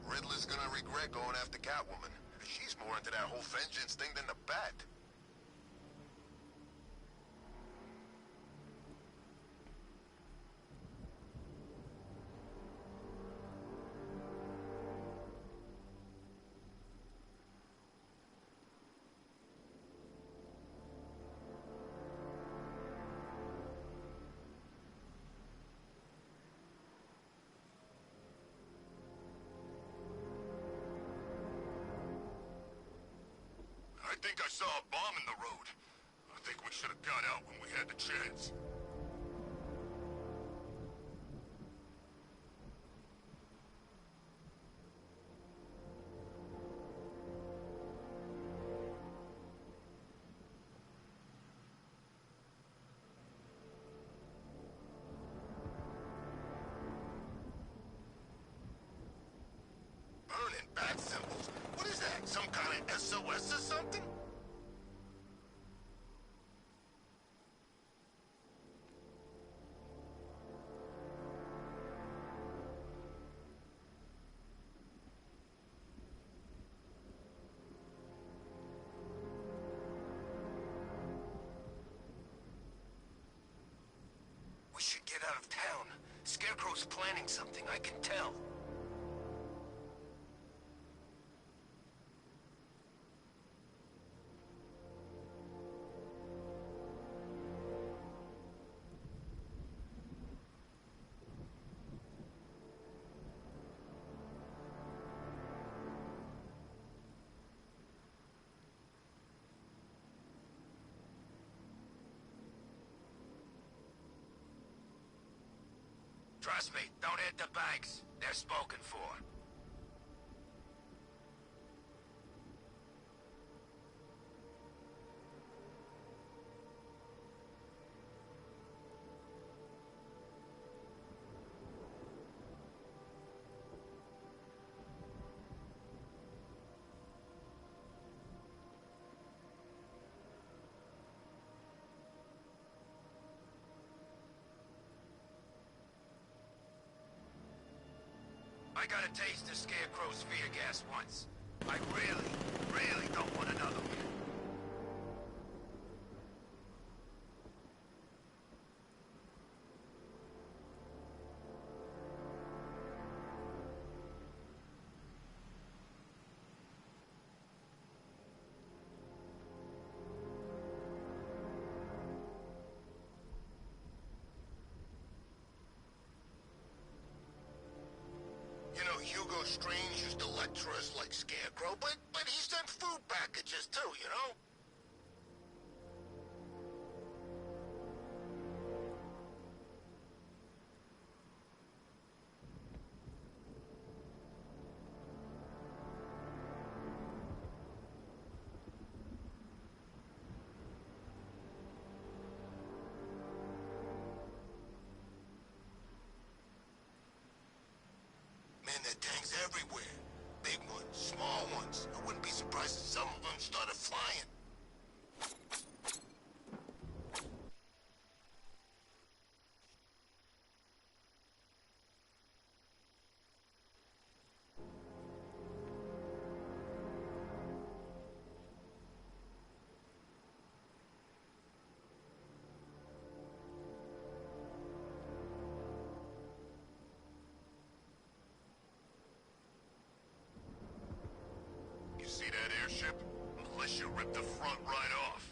Riddler's gonna regret going after Catwoman. She's more into that whole vengeance thing than the Bat. I think I saw a bomb in the road. I think we should have got out when we had the chance. Burning bat symbols? What is that? Some kind of SOS or something? We should get out of town. Scarecrow's planning something, I can tell. Trust me, don't hit the banks. They're spoken for. I got a taste of Scarecrow's fear gas once. I really don't want another one. You know, Hugo Strange used to lecture us like Scarecrow, but he sent food packages too, you know? Man, there are tanks everywhere. Big ones, small ones. I wouldn't be surprised if some of them started flying. You see that airship? Militia ripped the front right off.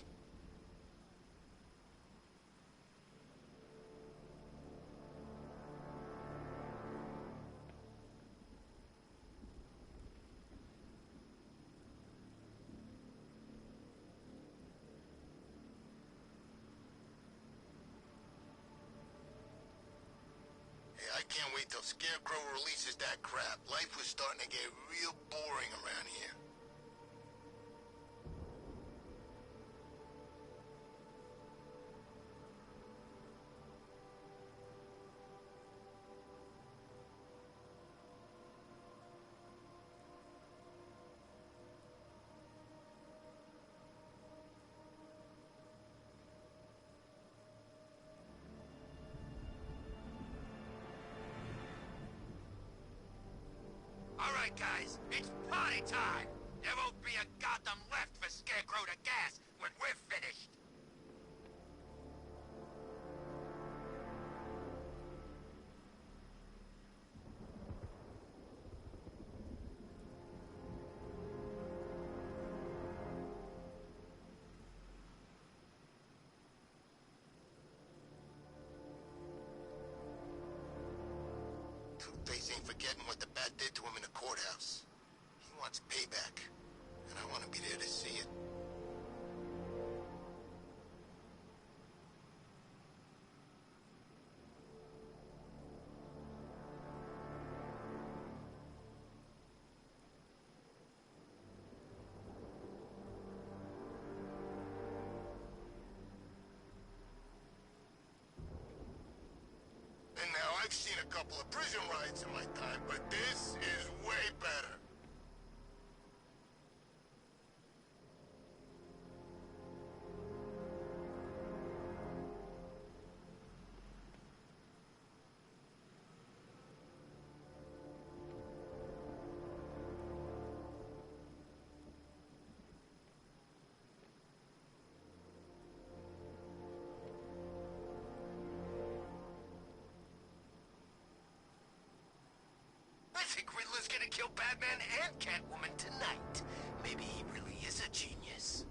Hey, I can't wait till Scarecrow releases that crap. Life was starting to get real boring around here. All right, guys, it's party time! There won't be a Gotham left for Scarecrow to gas when we're finished. Two-Face ain't forgetting what the Bat did to him in the courthouse. He wants payback, and I want to be there to see it. And now, I've seen a couple of prison riots in my time, but this is way better. I think Riddler's gonna kill Batman and Catwoman tonight. Maybe he really is a genius.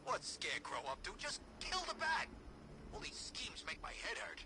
What's Scarecrow up to? Just kill the Bat! All these schemes make my head hurt.